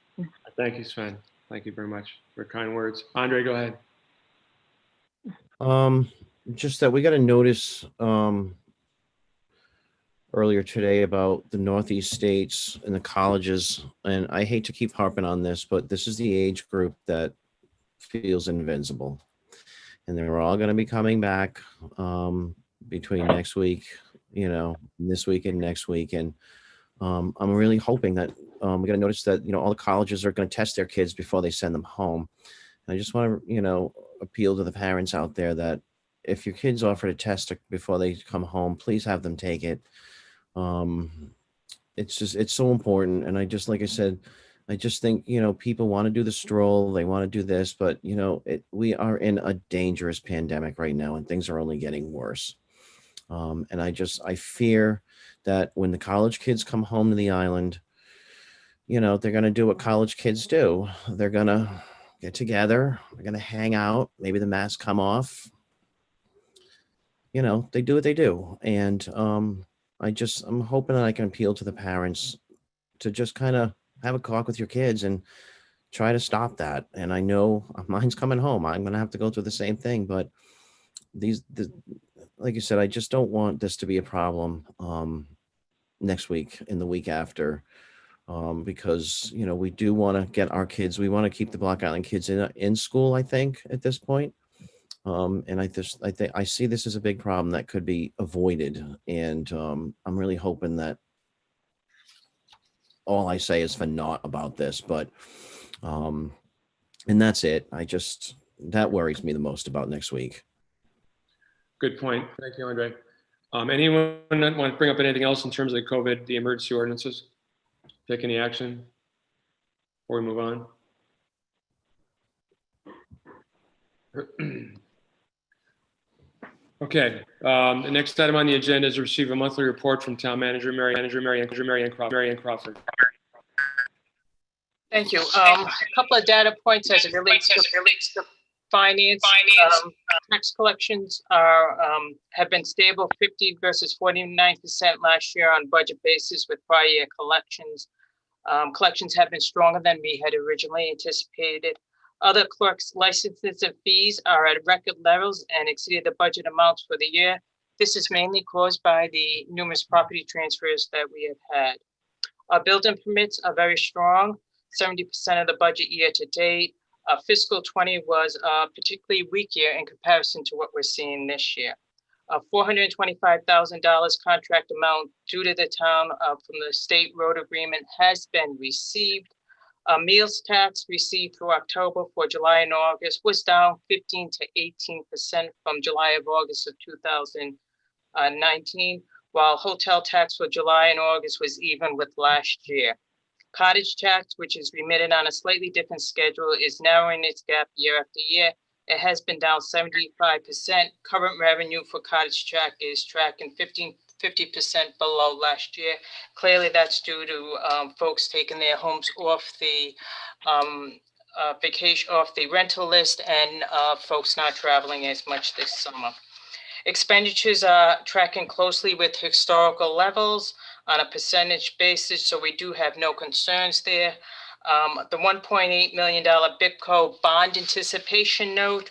Thank you, Sven. Thank you very much for kind words. Andre, go ahead. Just that we got a notice earlier today about the Northeast states and the colleges. And I hate to keep harping on this, but this is the age group that feels invincible. And they're all going to be coming back between next week, this week and next week. And I'm really hoping that we're going to notice that, all the colleges are going to test their kids before they send them home. And I just want to, appeal to the parents out there that if your kids offer to test before they come home, please have them take it. It's so important. And like I said, I just think, people want to do the stroll, they want to do this, but we are in a dangerous pandemic right now and things are only getting worse. And I fear that when the college kids come home to the island, they're going to do what college kids do. They're going to get together, they're going to hang out, maybe the masks come off. They do what they do. And I'm hoping that I can appeal to the parents to just kind of have a talk with your kids and try to stop that. And I know mine's coming home. I'm going to have to go through the same thing, but like you said, I just don't want this to be a problem next week and the week after, because, we do want to get our kids, we want to keep the Block Island kids in school, I think, at this point. And I see this as a big problem that could be avoided. And I'm really hoping that all I say is for naught about this, but and that's it. That worries me the most about next week. Good point. Thank you, Andre. Anyone that want to bring up anything else in terms of the COVID, the emergency ordinances? Take any action before we move on? Okay. The next item on the agenda is to receive a monthly report from Town Manager Marianne Crawford. Thank you. A couple of data points as it relates to finance. Tax collections have been stable, 50 versus 49% last year on budget basis with prior year collections. Collections have been stronger than we had originally anticipated. Other clerks' licenses and fees are at record levels and exceeded the budget amounts for the year. This is mainly caused by the numerous property transfers that we have had. Our building permits are very strong, 70% of the budget year to date. Fiscal 20 was a particularly weak year in comparison to what we're seeing this year. A $425,000 contract amount due to the town from the state road agreement has been received. Meals tax received through October for July and August was down 15 to 18% from July of August of 2019, while hotel tax for July and August was even with last year. Cottage tax, which is remitted on a slightly different schedule, is narrowing its gap year after year. It has been down 75%. Current revenue for cottage tax is tracking 50% below last year. Clearly, that's due to folks taking their homes off the off the rental list and folks not traveling as much this summer. Expenditures are tracking closely with historical levels on a percentage basis, so we do have no concerns there. The $1.8 million BIPCO bond anticipation note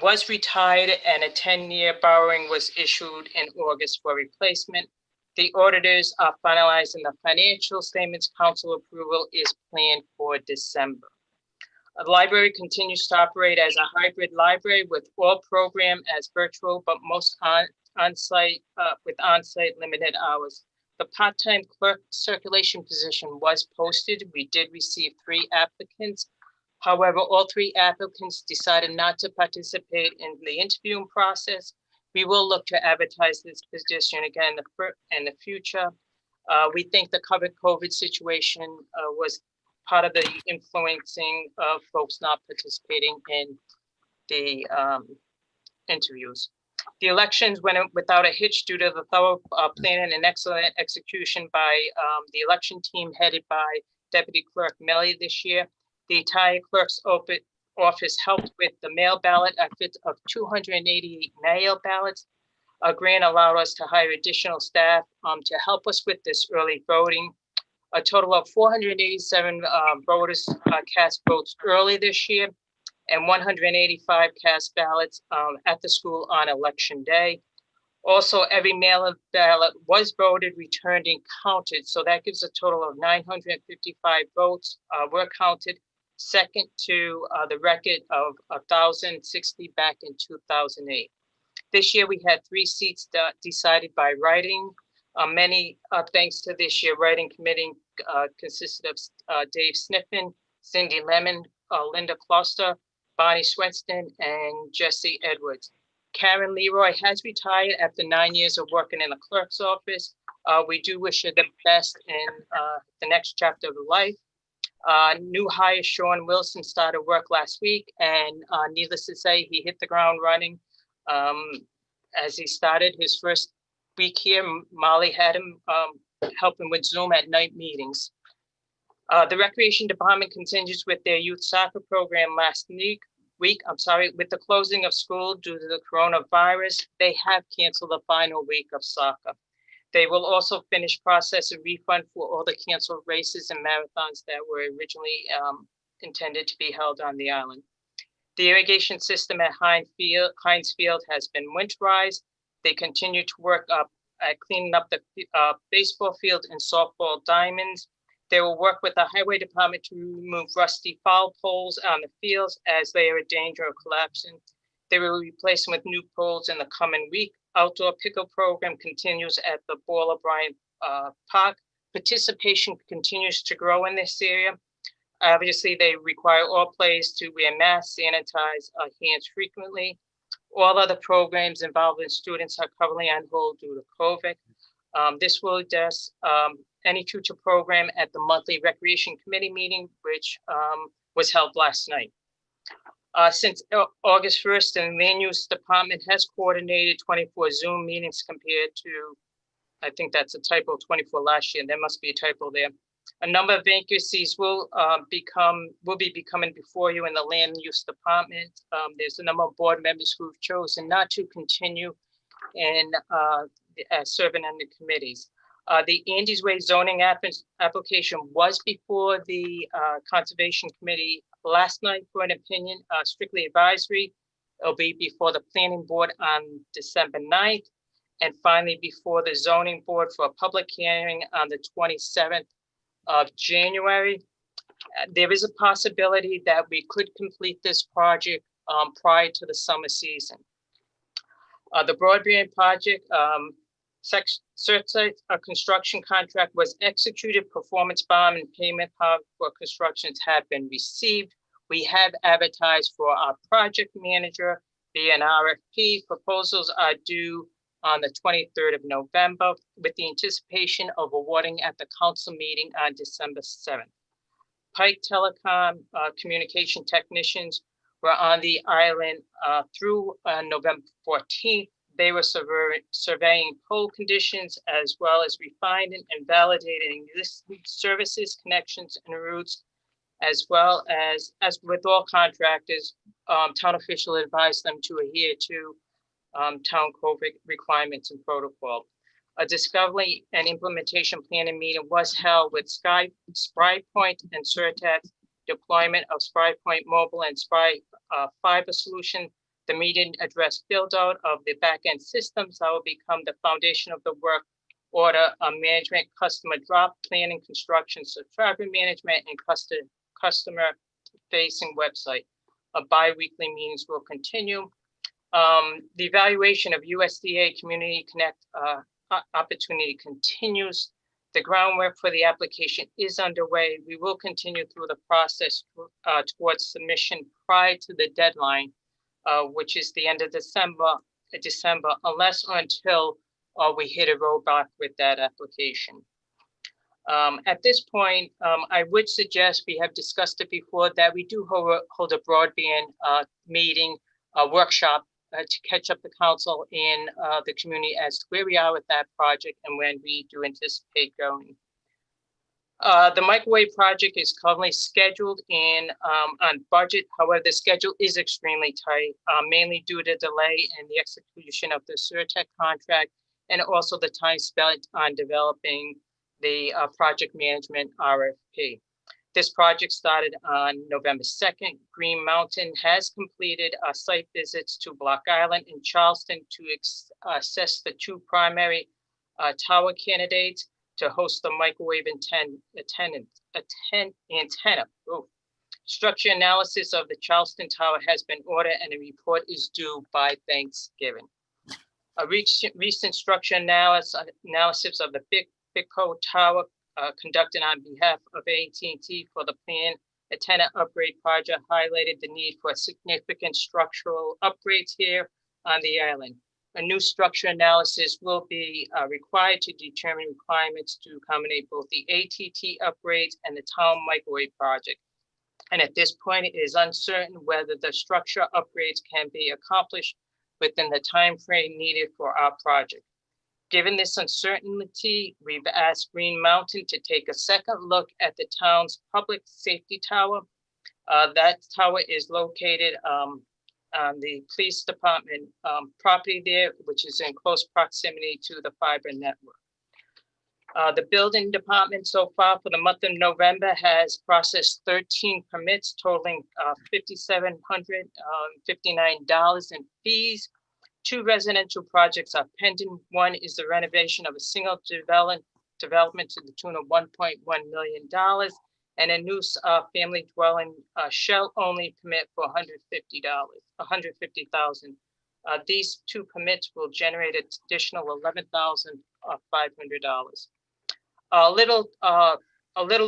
was retired and a 10-year borrowing was issued in August for replacement. The auditors are finalizing the financial statements. Council approval is planned for December. The library continues to operate as a hybrid library with all program as virtual, but most on-site with on-site limited hours. The part-time clerk circulation position was posted. We did receive 3 applicants. However, all 3 applicants decided not to participate in the interviewing process. We will look to advertise this position again in the future. We think the COVID situation was part of the influencing of folks not participating in the interviews. The elections went without a hitch due to the thorough planning and excellent execution by the election team headed by Deputy Clerk Melly this year. The entire clerk's office helped with the mail ballot effort of 288 mail ballots. A grant allowed us to hire additional staff to help us with this early voting. A total of 487 voters cast votes early this year, and 185 cast ballots at the school on election day. Also, every mail-in ballot was voted, returned, and counted. So that gives a total of 955 votes were counted, second to the record of 1,060 back in 2008. This year, we had 3 seats decided by writing. Many thanks to this year, writing committee consisted of Dave Sniffen, Cindy Lemon, Linda Kloster, Bonnie Swenston, and Jesse Edwards. Karen Leroy has retired after 9 years of working in the clerk's office. We do wish her the best in the next chapter of her life. New hire Sean Wilson started work last week, and needless to say, he hit the ground running. As he started his first week here, Molly had him helping with Zoom at night meetings. The Recreation Department continues with their youth soccer program last week. With the closing of school due to the coronavirus, they have canceled the final week of soccer. They will also finish processing refund for all the canceled races and marathons that were originally intended to be held on the island. The irrigation system at Heinz Field has been winterized. They continue to work at cleaning up the baseball field and softball diamonds. They will work with the highway department to remove rusty foul poles on the fields as they are in danger of collapsing. They will replace them with new poles in the coming week. Outdoor pickle program continues at the Ball O'Brien Park. Participation continues to grow in this area. Obviously, they require all players to wear masks, sanitize hands frequently. All other programs involving students are currently on hold due to COVID. This will address any future program at the monthly Recreation Committee meeting, which was held last night. Since August 1st, the Land Use Department has coordinated 24 Zoom meetings compared to, I think that's a typo, 24 last year. There must be a typo there. A number of vacancies will be becoming before you in the Land Use Department. There's a number of board members who've chosen not to continue in serving on the committees. The Andes Way zoning application was before the Conservation Committee last night for an opinion, strictly advisory. It'll be before the Planning Board on December 9th, and finally before the Zoning Board for a public hearing on the 27th of January. There is a possibility that we could complete this project prior to the summer season. The broadband project, a construction contract was executed, performance bond and payment for constructions have been received. We have advertised for our project manager via an RFP. Proposals are due on the 23rd of November with the anticipation of awarding at the council meeting on December 7th. Pike Telecom communication technicians were on the island through November 14th. They were surveying pole conditions as well as refining and validating existing services, connections, and routes, as well as with all contractors, town officials advised them to adhere to town COVID requirements and protocol. A discovery and implementation planning meeting was held with SpryPoint and Surtat deployment of SpryPoint mobile and Spry fiber solution. The meeting addressed build out of the back-end systems that will become the foundation of the work order management, customer drop planning, construction, subscriber management, and customer facing website. Bi-weekly meetings will continue. The evaluation of USDA Community Connect opportunity continues. The groundwork for the application is underway. We will continue through the process towards submission prior to the deadline, which is the end of December, unless or until we hit a roadblock with that application. At this point, I would suggest, we have discussed it before, that we do hold a broadband meeting, a workshop to catch up the council and the community as to where we are with that project and when we do anticipate going. The microwave project is currently scheduled in on budget. However, the schedule is extremely tight, mainly due to delay in the execution of the Surtech contract and also the time spent on developing the project management RFP. This project started on November 2nd. Green Mountain has completed site visits to Block Island and Charleston to assess the two primary tower candidates to host the microwave antenna. Ooh. Structure analysis of the Charleston Tower has been ordered and a report is due by Thanksgiving. A recent structure analysis of the Bigco Tower conducted on behalf of AT&T for the planned antenna upgrade project highlighted the need for significant structural upgrades here on the island. A new structure analysis will be required to determine requirements to accommodate both the AT&T upgrades and the town microwave project. And at this point, it is uncertain whether the structure upgrades can be accomplished within the time frame needed for our project. Given this uncertainty, we've asked Green Mountain to take a second look at the town's public safety tower. That tower is located on the police department property there, which is in close proximity to the fiber network. The building department so far for the month of November has processed 13 permits totaling $5,759 in fees. 2 residential projects are pending. One is the renovation of a single development to the tune of $1.1 million and a new family dwelling shell only permit for $150,000. These 2 permits will generate an additional $11,500. A little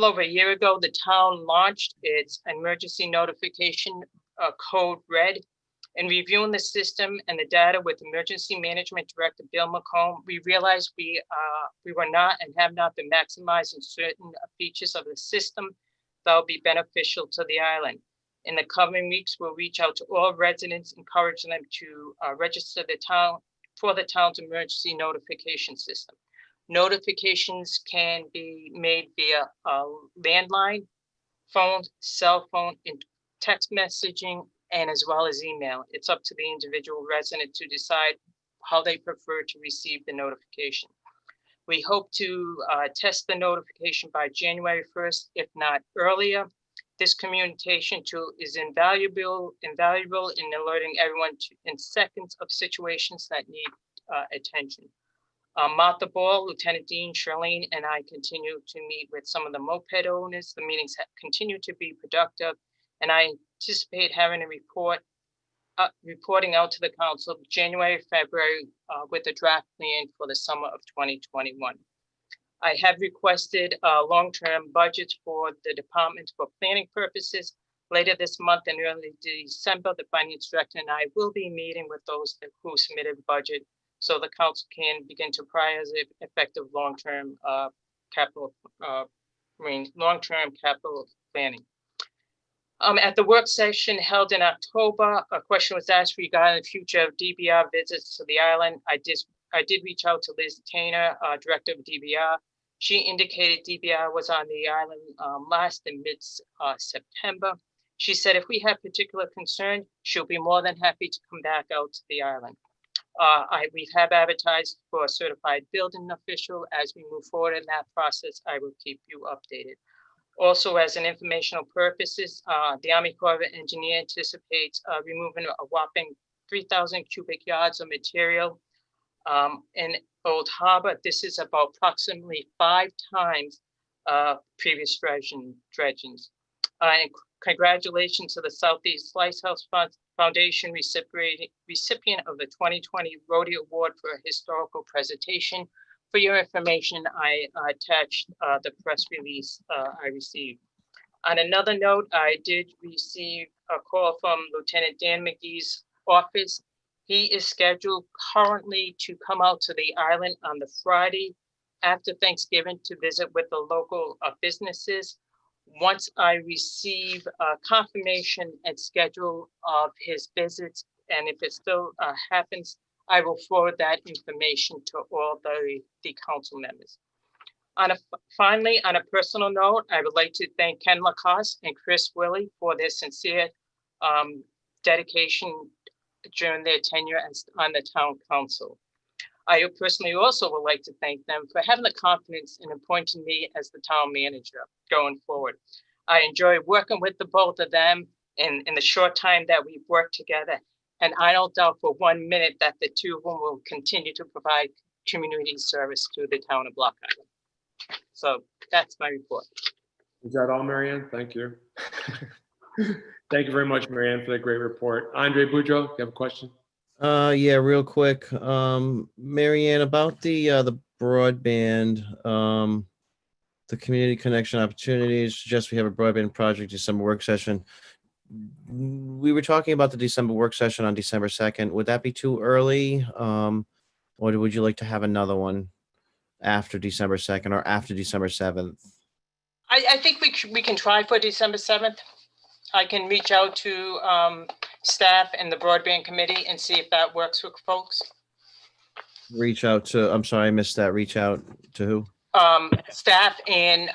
over a year ago, the town launched its emergency notification code red. In reviewing the system and the data with Emergency Management Director Bill McComb, we realized we were not and have not been maximizing certain features of the system that will be beneficial to the island. In the coming weeks, we'll reach out to all residents, encouraging them to register the town for the town's emergency notification system. Notifications can be made via landline, phone, cell phone, and text messaging, and as well as email. It's up to the individual resident to decide how they prefer to receive the notification. We hope to test the notification by January 1st, if not earlier. This communication tool is invaluable in alerting everyone in seconds of situations that need attention. Martha Ball, Lieutenant Dean, Charlene, and I continue to meet with some of the moped owners. The meetings continue to be productive, and I anticipate having a reporting out to the council January, February with a draft plan for the summer of 2021. I have requested long-term budgets for the department for planning purposes. Later this month and early December, the finance director and I will be meeting with those who submitted budget so the council can begin to prioritize effective long-term capital planning. At the work session held in October, a question was asked regarding the future of DBR visits to the island. I did reach out to Liz Tainer, director of DBR. She indicated DBR was on the island last in mid-September. She said if we have particular concern, she'll be more than happy to come back out to the island. We have advertised for a certified building official. As we move forward in that process, I will keep you updated. Also, as an informational purposes, the Army Corps of Engineers anticipates removing a whopping 3,000 cubic yards of material in Old Harbor. This is about approximately 5 times previous dredgings. And congratulations to the Southeast Lighthouse Foundation recipient of the 2020 Rotary Award for Historical Presentation. For your information, I attached the press release I received. On another note, I did receive a call from Lieutenant Dan McGee's office. He is scheduled currently to come out to the island on the Friday after Thanksgiving to visit with the local businesses. Once I receive confirmation and schedule of his visits, and if it still happens, I will forward that information to all the council members. Finally, on a personal note, I would like to thank Ken Lacoste and Chris Willey for their sincere dedication during their tenure on the town council. I personally also would like to thank them for having the confidence in appointing me as the town manager going forward. I enjoy working with the both of them in the short time that we've worked together. And I don't doubt for 1 minute that the two of them will continue to provide community service to the town of Block Island. So that's my report. Is that all, Marianne? Thank you. Thank you very much, Marianne, for that great report. Andre Boudreau, you have a question? Yeah, real quick. Marianne, about the broadband, the community connection opportunities, suggest we have a broadband project December work session. We were talking about the December work session on December 2nd. Would that be too early? Or would you like to have another one after December 2nd or after December 7th? I think we can try for December 7th. I can reach out to staff and the broadband committee and see if that works with folks. Reach out to, I'm sorry, I missed that. Reach out to who? Staff and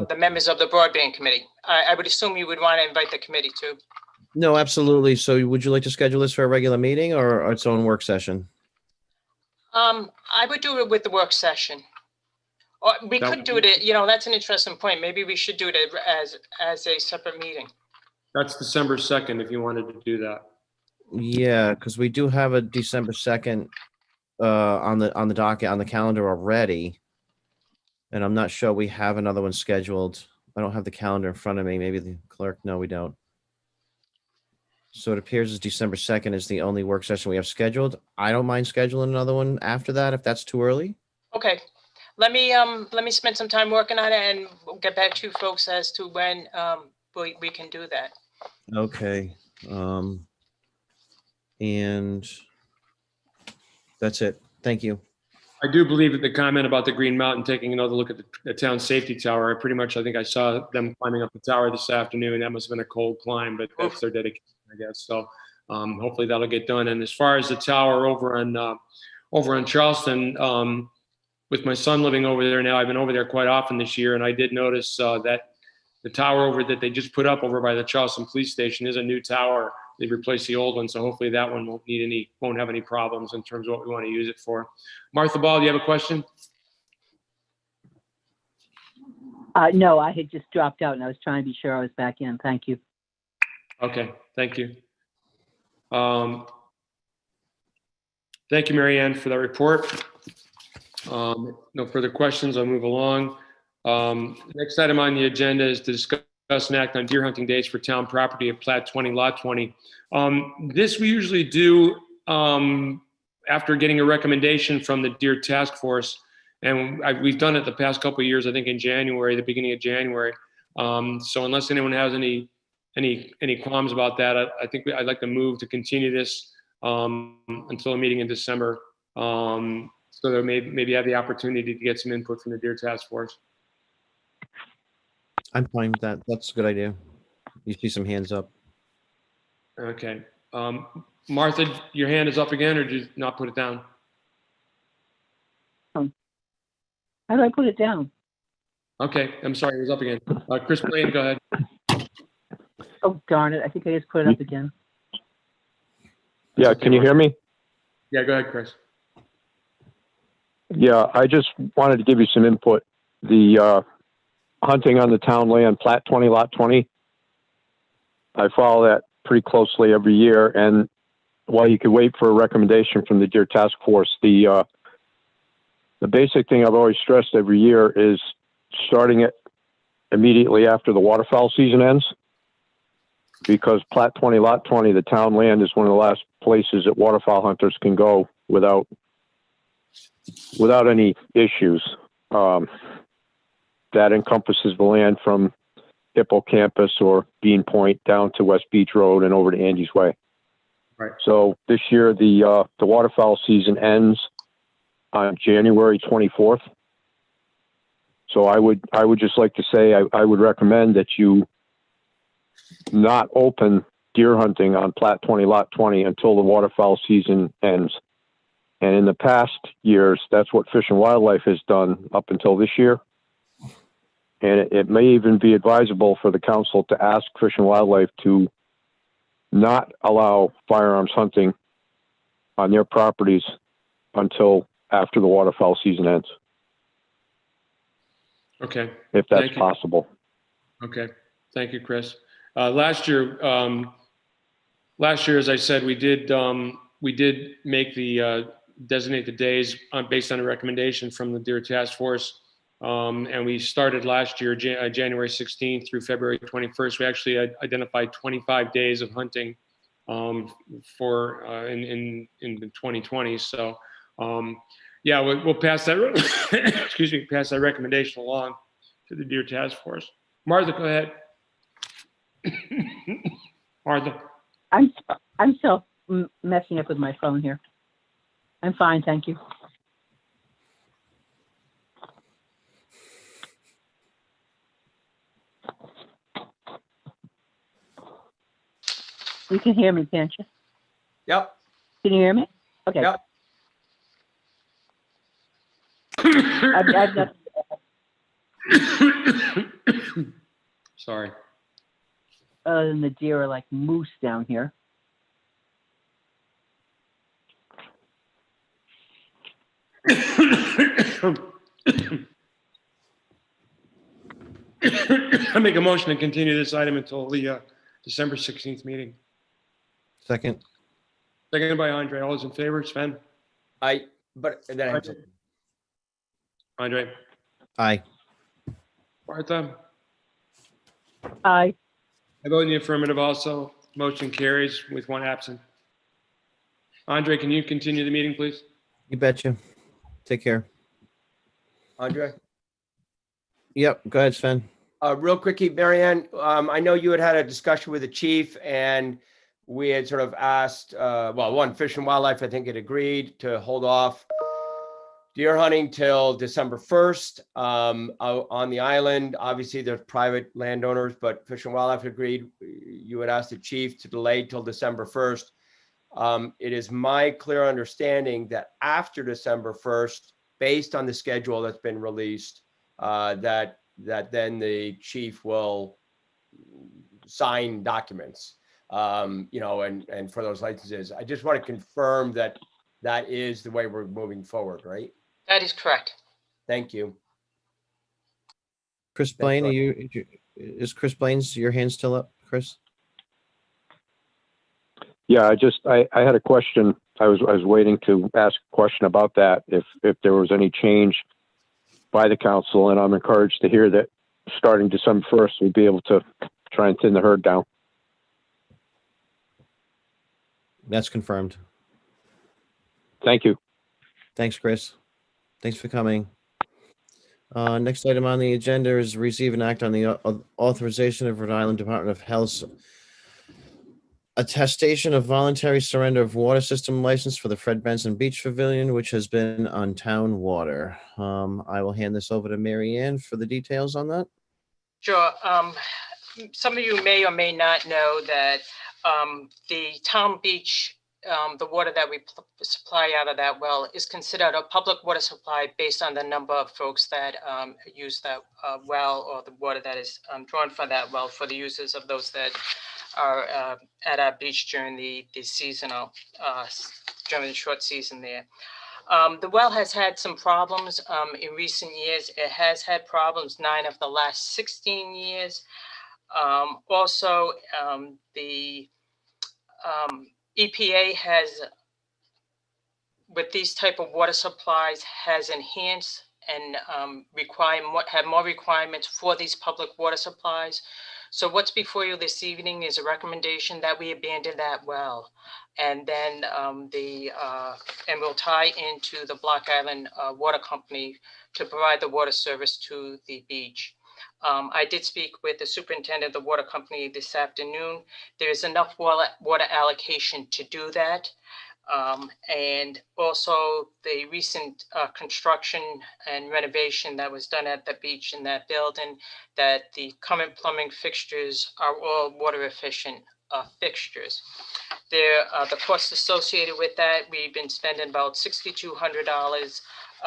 the members of the broadband committee. I would assume you would want to invite the committee too. No, absolutely. So would you like to schedule this for a regular meeting or its own work session? I would do it with the work session. Or we That could do it, that's an interesting point. Maybe we should do it as a separate meeting. That's December 2nd, if you wanted to do that. Yeah, because we do have a December 2nd on the docket, on the calendar already. And I'm not sure we have another one scheduled. I don't have the calendar in front of me. Maybe the clerk, no, we don't. So it appears as December 2nd is the only work session we have scheduled. I don't mind scheduling another one after that if that's too early. Okay, let me spend some time working on it and we'll get back to you folks as to when we can do that. Okay. And that's it. Thank you. I do believe that the comment about the Green Mountain taking another look at the town safety tower, I think I saw them climbing up the tower this afternoon. That must have been a cold climb, but that's their dedication, I guess. So hopefully that'll get done. And as far as the tower over on Charleston, with my son living over there now, I've been over there quite often this year, and I did notice that the tower that they just put up over by the Charleston Police Station is a new tower. They replaced the old one, so hopefully that one won't have any problems in terms of what we want to use it for. Martha Ball, do you have a question? No, I had just dropped out and I was trying to be sure I was back in. Thank you. Okay, thank you. Thank you, Marianne, for that report. No further questions. I'll move along. Next item on the agenda is to discuss and act on deer hunting dates for town property at Plat 20, Lot 20. This we usually do after getting a recommendation from the Deer Task Force, and we've done it the past couple of years. I think in January, the beginning of January. So unless anyone has any qualms about that, I think I'd like to move to continue this until a meeting in December, so that maybe have the opportunity to get some input from the Deer Task Force. I'm fine with that. That's a good idea. You see some hands up. Okay. Martha, your hand is up again, or did you not put it down? How do I put it down? Okay, I'm sorry, it was up again. Chris Blaine, go ahead. Oh, darn it. I think I just put it up again. Yeah, can you hear me? Yeah, go ahead, Chris. Yeah, I just wanted to give you some input. The hunting on the town land, Plat 20, Lot 20, I follow that pretty closely every year. And while you could wait for a recommendation from the Deer Task Force, the basic thing I've always stressed every year is starting it immediately after the waterfowl season ends. Because Plat 20, Lot 20, the town land, is one of the last places that waterfowl hunters can go without any issues. That encompasses the land from Hippocampus or Bean Point down to West Beach Road and over to Andy's Way. Right. So this year the waterfowl season ends on January 24th. So I would just like to say I would recommend that you not open deer hunting on Plat 20, Lot 20 until the waterfowl season ends. And in the past years, that's what Fish and Wildlife has done up until this year. And it may even be advisable for the council to ask Fish and Wildlife to not allow firearms hunting on their properties until after the waterfowl season ends. Okay. If that's possible. Okay. Thank you, Chris. Last year, as I said, we did make the designate the days based on a recommendation from the Deer Task Force. And we started last year, January 16th through February 21st. We actually identified 25 days of hunting for in the 2020. So yeah, we'll pass that. Excuse me, pass that recommendation along to the Deer Task Force. Martha, go ahead. Martha. I'm still messing up with my phone here. I'm fine, thank you. You can hear me, can't you? Yep. Can you hear me? Okay. Yep. I've got, Sorry. other than the deer are like moose down here. I make a motion to continue this item until the December 16th meeting. Second. Seconded by Andre. All those in favor? Sven? But then I have to, Andre? Aye. Martha? Aye. I vote in the affirmative also. Motion carries with one absent. Andre, can you continue the meeting, please? You betcha. Take care. Andre? Yep. Go ahead, Sven. Real quickie, Marianne, I know you had a discussion with the chief and we had sort of asked, well, Fish and Wildlife, I think, had agreed to hold off deer hunting till December 1st on the island. Obviously, there's private landowners, but Fish and Wildlife agreed. You had asked the chief to delay till December 1st. It is my clear understanding that after December 1st, based on the schedule that's been released, that then the chief will sign documents, and for those licenses. I just want to confirm that that is the way we're moving forward, right? That is correct. Thank you. Chris Blaine, is Chris Blaine's, your hand still up, Chris? Yeah, I had a question. I was waiting to ask a question about that. If there was any change by the council, and I'm encouraged to hear that starting December 1st, we'll be able to try and thin the herd down. That's confirmed. Thank you. Thanks, Chris. Thanks for coming. Next item on the agenda is receive and act on the authorization of Rhode Island Department of Health's attestation of voluntary surrender of water system license for the Fred Benson Beach Pavilion, which has been on town water. I will hand this over to Mary Ann for the details on that. Sure. Some of you may or may not know that the town beach, the water that we supply out of that well is considered a public water supply based on the number of folks that use that well, or the water that is drawn from that well for the users of those that are at our beach during the seasonal, during the short season there. The well has had some problems in recent years. It has had problems 9 of the last 16 years. Also, the EPA has, with these type of water supplies, has enhanced and have more requirements for these public water supplies. So what's before you this evening is a recommendation that we abandon that well, and then and we'll tie into the Block Island Water Company to provide the water service to the beach. I did speak with the superintendent of the water company this afternoon. There's enough water allocation to do that. And also the recent construction and renovation that was done at the beach in that building, that the current plumbing fixtures are all water efficient fixtures. The costs associated with that, we've been spending about $6,200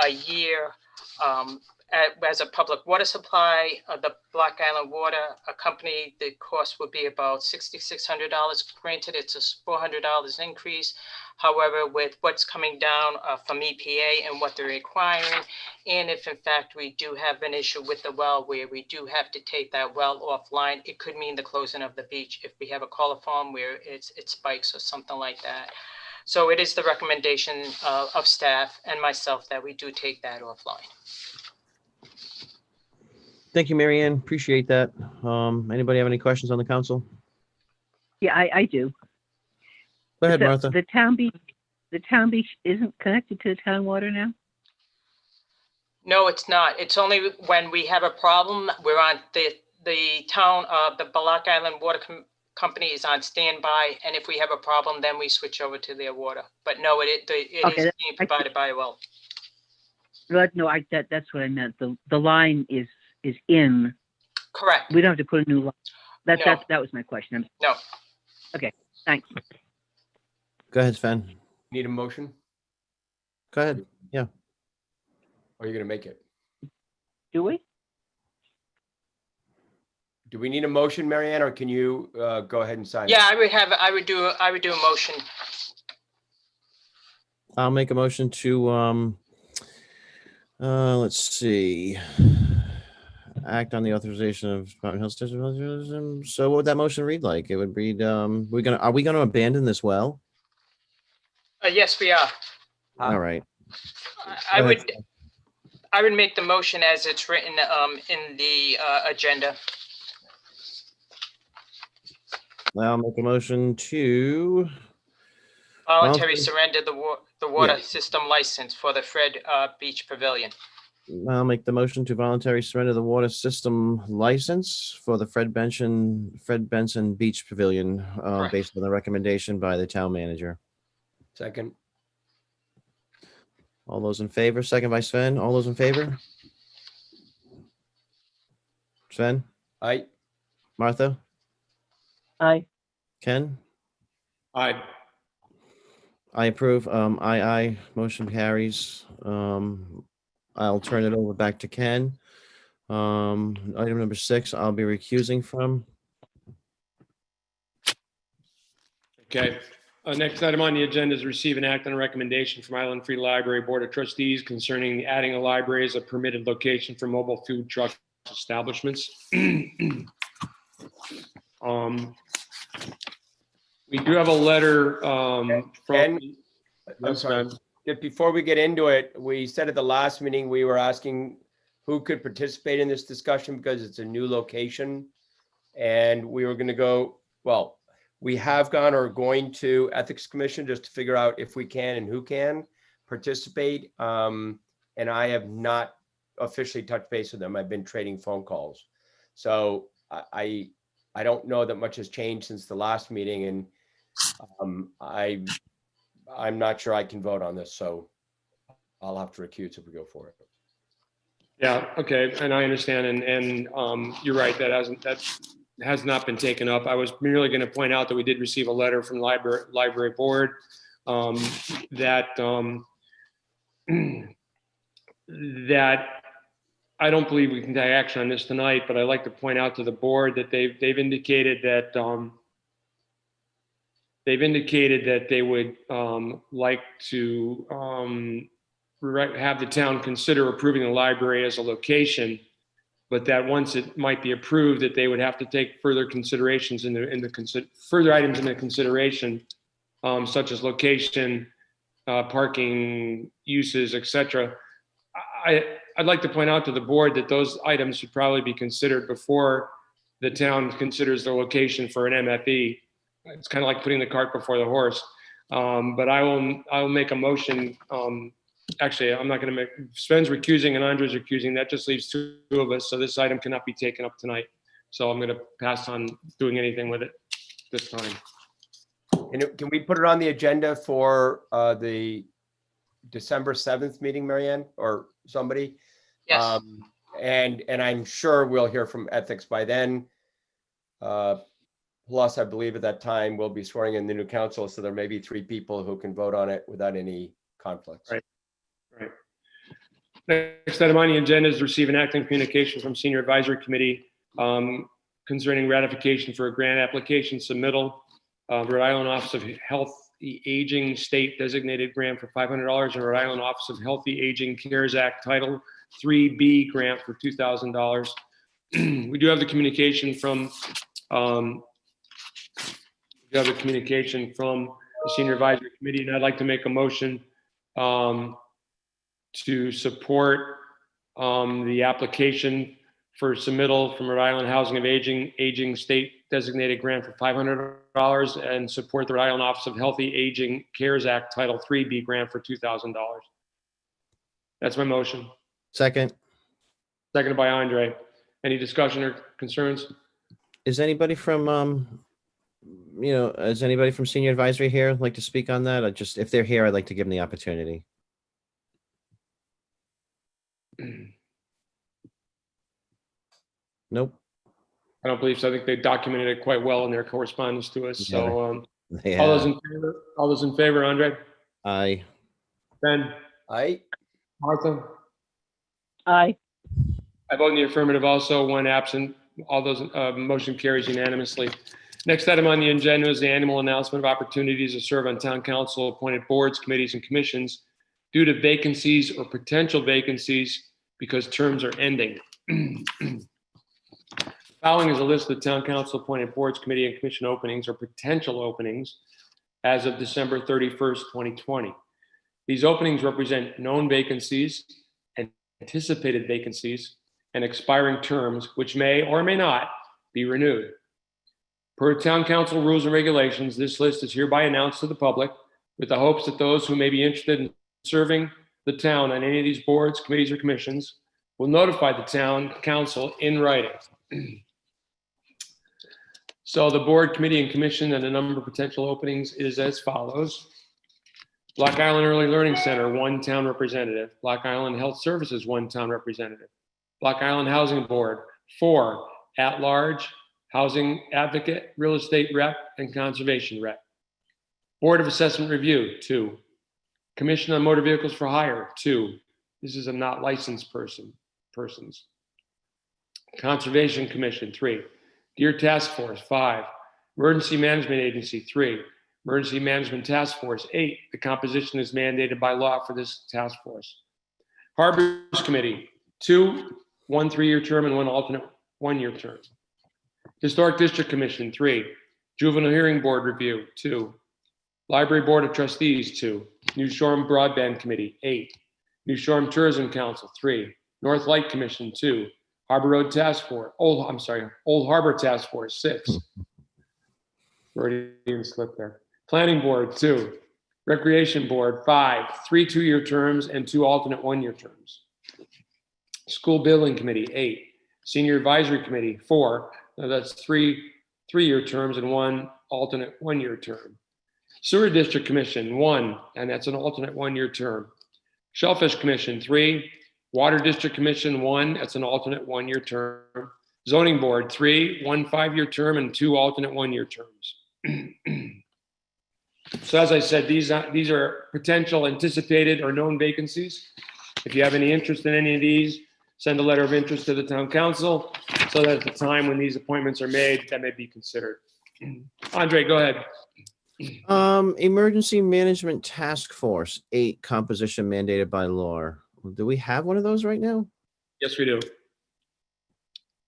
a year as a public water supply, the Block Island Water Company, the cost would be about $6,600. Granted, it's a $400 increase. However, with what's coming down from EPA and what they're requiring, and if in fact we do have an issue with the well where we do have to take that well offline, it could mean the closing of the beach if we have a coliform where it spikes or something like that. So it is the recommendation of staff and myself that we do take that offline. Thank you, Mary Ann. Appreciate that. Anybody have any questions on the council? Yeah, I do. Go ahead, So Martha. The town beach isn't connected to the town water now? No, it's not. It's only when we have a problem, we're on the town, the Block Island Water Company is on standby. And if we have a problem, then we switch over to their water. But no, it Okay, is being provided by a well. No, that's what I meant. The line is in. Correct. We don't have to put a new line. That was my question. No. Okay, thanks. Go ahead, Sven. Need a motion? Go ahead. Yeah. Or are you going to make it? Do we? Do we need a motion, Mary Ann, or can you go ahead and sign it? Yeah, I would do a motion. I'll make a motion to, let's see, act on the authorization of Mountain Hills District. So what would that motion read like? It would read, are we going to abandon this well? Yes, we are. All right. I Go ahead. would make the motion as it's written in the agenda. I'll make a motion to, Voluntary Okay. surrender the water Yeah. system license for the Fred Beach Pavilion. I'll make the motion to voluntary surrender the water system license for the Fred Benson Beach Pavilion, Correct. based on the recommendation by the town manager. Second. All those in favor, second by Sven. All those in favor? Sven, Aye. Martha, Aye. Ken? Aye. I approve. Aye. Motion carries. I'll turn it over back to Ken. Item number 6, I'll be recusing from. Okay. Next item on the agenda is receive and act on a recommendation from Island Free Library Board of Trustees concerning adding a library as a permitted location for mobile food truck establishments. We do have a letter from. Ken? I'm Yes, sorry. ma'am. Just before we get into it, we said at the last meeting, we were asking who could participate in this discussion because it's a new location. And we were going to go, well, we have gone or going to Ethics Commission just to figure out if we can and who can participate. And I have not officially touched base with them. I've been trading phone calls. So I don't know that much has changed since the last meeting, and I'm not sure I can vote on this, so I'll have to recuse if we go for it. Yeah, okay, and I understand, and you're right, that has not been taken up. I was merely going to point out that we did receive a letter from the library board that that I don't believe we can take action on this tonight, but I'd like to point out to the board that they've indicated that they would like to have the town consider approving the library as a location, but that once it might be approved, that they would have to take further considerations further items into consideration, such as location, parking, uses, etc. I'd like to point out to the board that those items should probably be considered before the town considers the location for an MFE. It's kind of like putting the cart before the horse. But I will make a motion. Actually, I'm not going to make, Sven's recusing and Andre's recusing. That just leaves 2 of us. So this item cannot be taken up tonight. So I'm going to pass on doing anything with it this time. And can we put it on the agenda for the December 7th meeting, Marianne, or somebody? Yes. And I'm sure we'll hear from ethics by then. Plus, I believe at that time we'll be swearing in the new council, so there may be 3 people who can vote on it without any conflicts. Right. Right. Next item on the agenda is to receive an acting communication from Senior Advisory Committee concerning ratification for a grant application submittal. Rhode Island Office of Healthy Aging State Designated Grant for $500 and Rhode Island Office of Healthy Aging CARES Act Title 3B grant for $2,000. We do have the communication from the Senior Advisory Committee, and I'd like to make a motion to support the application for submittal from Rhode Island Housing of Aging State Designated Grant for $500 and support the Rhode Island Office of Healthy Aging CARES Act Title 3B grant for $2,000. That's my motion. Second. Seconded by Andre. Any discussion or concerns? Is anybody from, is anybody from Senior Advisory here like to speak on that? If they're here, I'd like to give them the opportunity. Nope. I don't believe so. I think they documented it quite well in their correspondence to us. So, They all have. all those in favor, Andre, Aye. Ben, Aye. Martha? Aye. I vote in the affirmative also, one absent. All those, motion carries unanimously. Next item on the agenda is the annual announcement of opportunities to serve on town council appointed boards, committees, and commissions due to vacancies or potential vacancies because terms are ending. Following is a list of town council appointed boards, committee, and commission openings or potential openings as of December 31st, 2020. These openings represent known vacancies, anticipated vacancies, and expiring terms, which may or may not be renewed. Per town council rules and regulations, this list is hereby announced to the public with the hopes that those who may be interested in serving the town on any of these boards, committees, or commissions will notify the town council in writing. So the board, committee, and commission and the number of potential openings is as follows. Block Island Early Learning Center, 1 town representative. Block Island Health Services, 1 town representative. Block Island Housing Board, 4 at-large, housing advocate, real estate rep, and conservation rep. Board of Assessment Review, 2. Commission on Motor Vehicles for Hire, 2. This is a not licensed persons. Conservation Commission, 3. Deer Task Force, 5. Emergency Management Agency, 3. Emergency Management Task Force, 8. The composition is mandated by law for this task force. Harbors Committee, 2, 1 3-year term and 1 alternate 1-year term. Historic District Commission, 3. Juvenile Hearing Board Review, 2. Library Board of Trustees, 2. New Shoreham Broadband Committee, 8. New Shoreham Tourism Council, 3. North Light Commission, 2. Harbor Road Task Force, Old Harbor Task Force, 6. Freudian slip there. Planning Board, 2. Recreation Board, 5. 3 2-year terms and 2 alternate 1-year terms. School Building Committee, 8. Senior Advisory Committee, 4. Now that's 3 3-year terms and 1 alternate 1-year term. Sewer District Commission, 1, and that's an alternate 1-year term. Shellfish Commission, 3. Water District Commission, 1, that's an alternate 1-year term. Zoning Board, 3, 1 5-year term and 2 alternate 1-year terms. So as I said, these are potential anticipated or known vacancies. If you have any interest in any of these, send a letter of interest to the town council so that at the time when these appointments are made, that may be considered. Andre, go ahead. Emergency Management Task Force, 8, composition mandated by law. Do we have one of those right now? Yes, we do.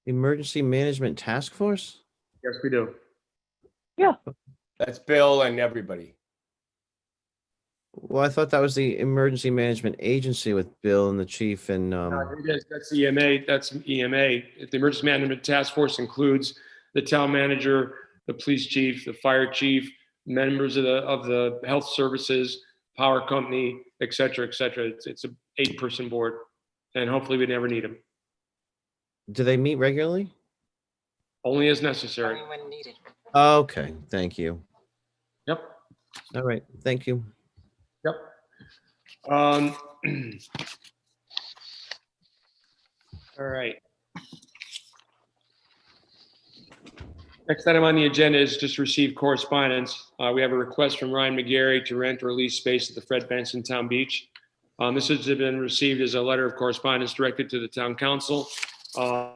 Emergency Management Task Force? Yes, we do. That's Bill and everybody. Well, I thought that was the Emergency Management Agency with Bill and the chief and, That's EMA. That's EMA. The Emergency Management Task Force includes the town manager, the police chief, the fire chief, members of the health services, power company, et cetera, et cetera. It's a 8-person board, and hopefully we never need them. do they meet regularly? Only as necessary. Only when needed. Okay, thank you. Yep. All right, thank you. Yep. All right. Next item on the agenda is just receive correspondence. We have a request from Ryan McGarry to rent or lease space at the Fred Benson Town Beach. This has been received as a letter of correspondence directed to the town council. I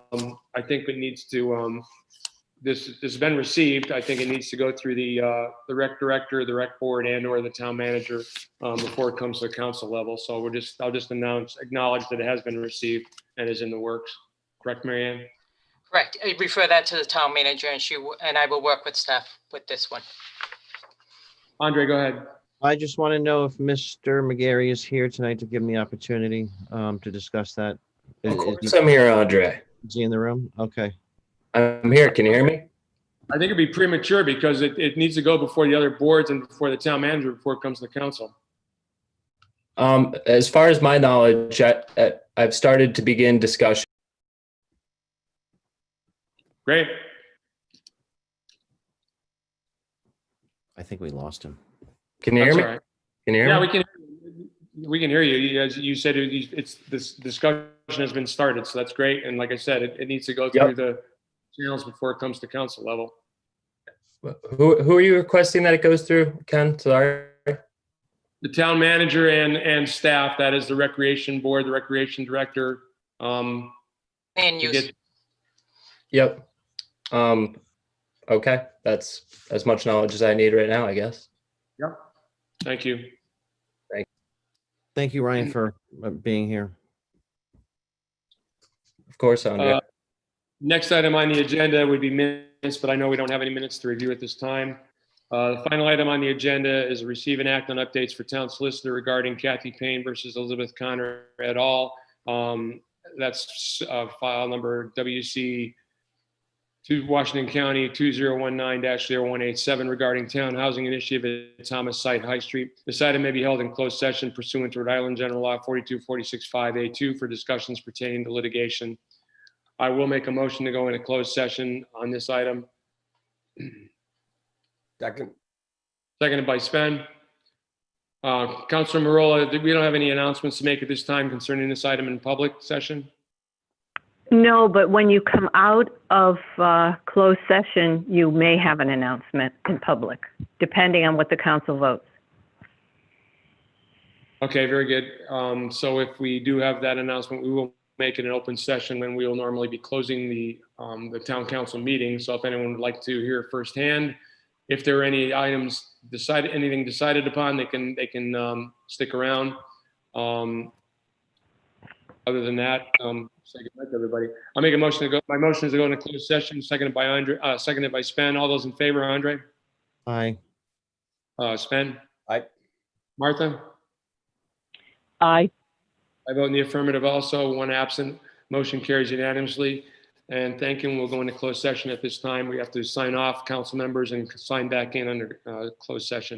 think it needs to, this has been received. I think it needs to go through the rec director, the rec board, and or the town manager before it comes to the council level. So I'll just acknowledge that it has been received and is in the works. Correct, Mary Ann? Correct. I refer that to the town manager, and I will work with staff with this one. Andre, go ahead. I just want to know if Mr. McGarry is here tonight to give me the opportunity to discuss that. Of course I'm here, Andre. Is he in the room? Okay. I'm here. Can you hear me? I think it'd be premature because it needs to go before the other boards and before the town manager before it comes to the council. As far as my knowledge, I've started to begin discussion. Great. I think we lost him. Can you hear That's me? all right. Can you hear Yeah, me? we can hear you. As you said, it's this discussion has been started, so that's great. And like I said, it needs to go through the channels before it comes to council level. Who are you requesting that it goes through, Ken? Sorry. The town manager and staff, that is the recreation board, the recreation director. And to use. get- Yep. Okay. That's as much knowledge as I need right now, I guess. Yep. Thank you. Thank you, Ryan, for being here. Of course, Andre. Next item on the agenda would be minutes, but I know we don't have any minutes to review at this time. The final item on the agenda is receive and act on updates for town solicitor regarding Kathy Payne versus Elizabeth Connor et al. That's file number WC to Washington County 2019-0187 regarding town housing initiative at Thomas Site High Street. This item may be held in closed session pursuant to Rhode Island General Law 42465A2 for discussions pertaining to litigation. I will make a motion to go into closed session on this item. Second. Seconded by Sven. Councilor Marola, we don't have any announcements to make at this time concerning this item in public session. No, but when you come out of closed session, you may have an announcement in public, depending on what the council votes. Okay, very good. So if we do have that announcement, we will make it an open session when we will normally be closing the town council meeting. So if anyone would like to hear firsthand, if there are any items anything decided upon, they can stick around. Other than that, say good night to everybody. I'll make a motion to go. My motion is to go into closed session, seconded by Andre, seconded by Sven. All those in favor, Andre? Aye. Sven? Aye. Martha? Aye. I vote in the affirmative also, one absent. Motion carries unanimously. And thank you. We'll go into closed session at this time. We have to sign off, council members, and sign back in under closed session.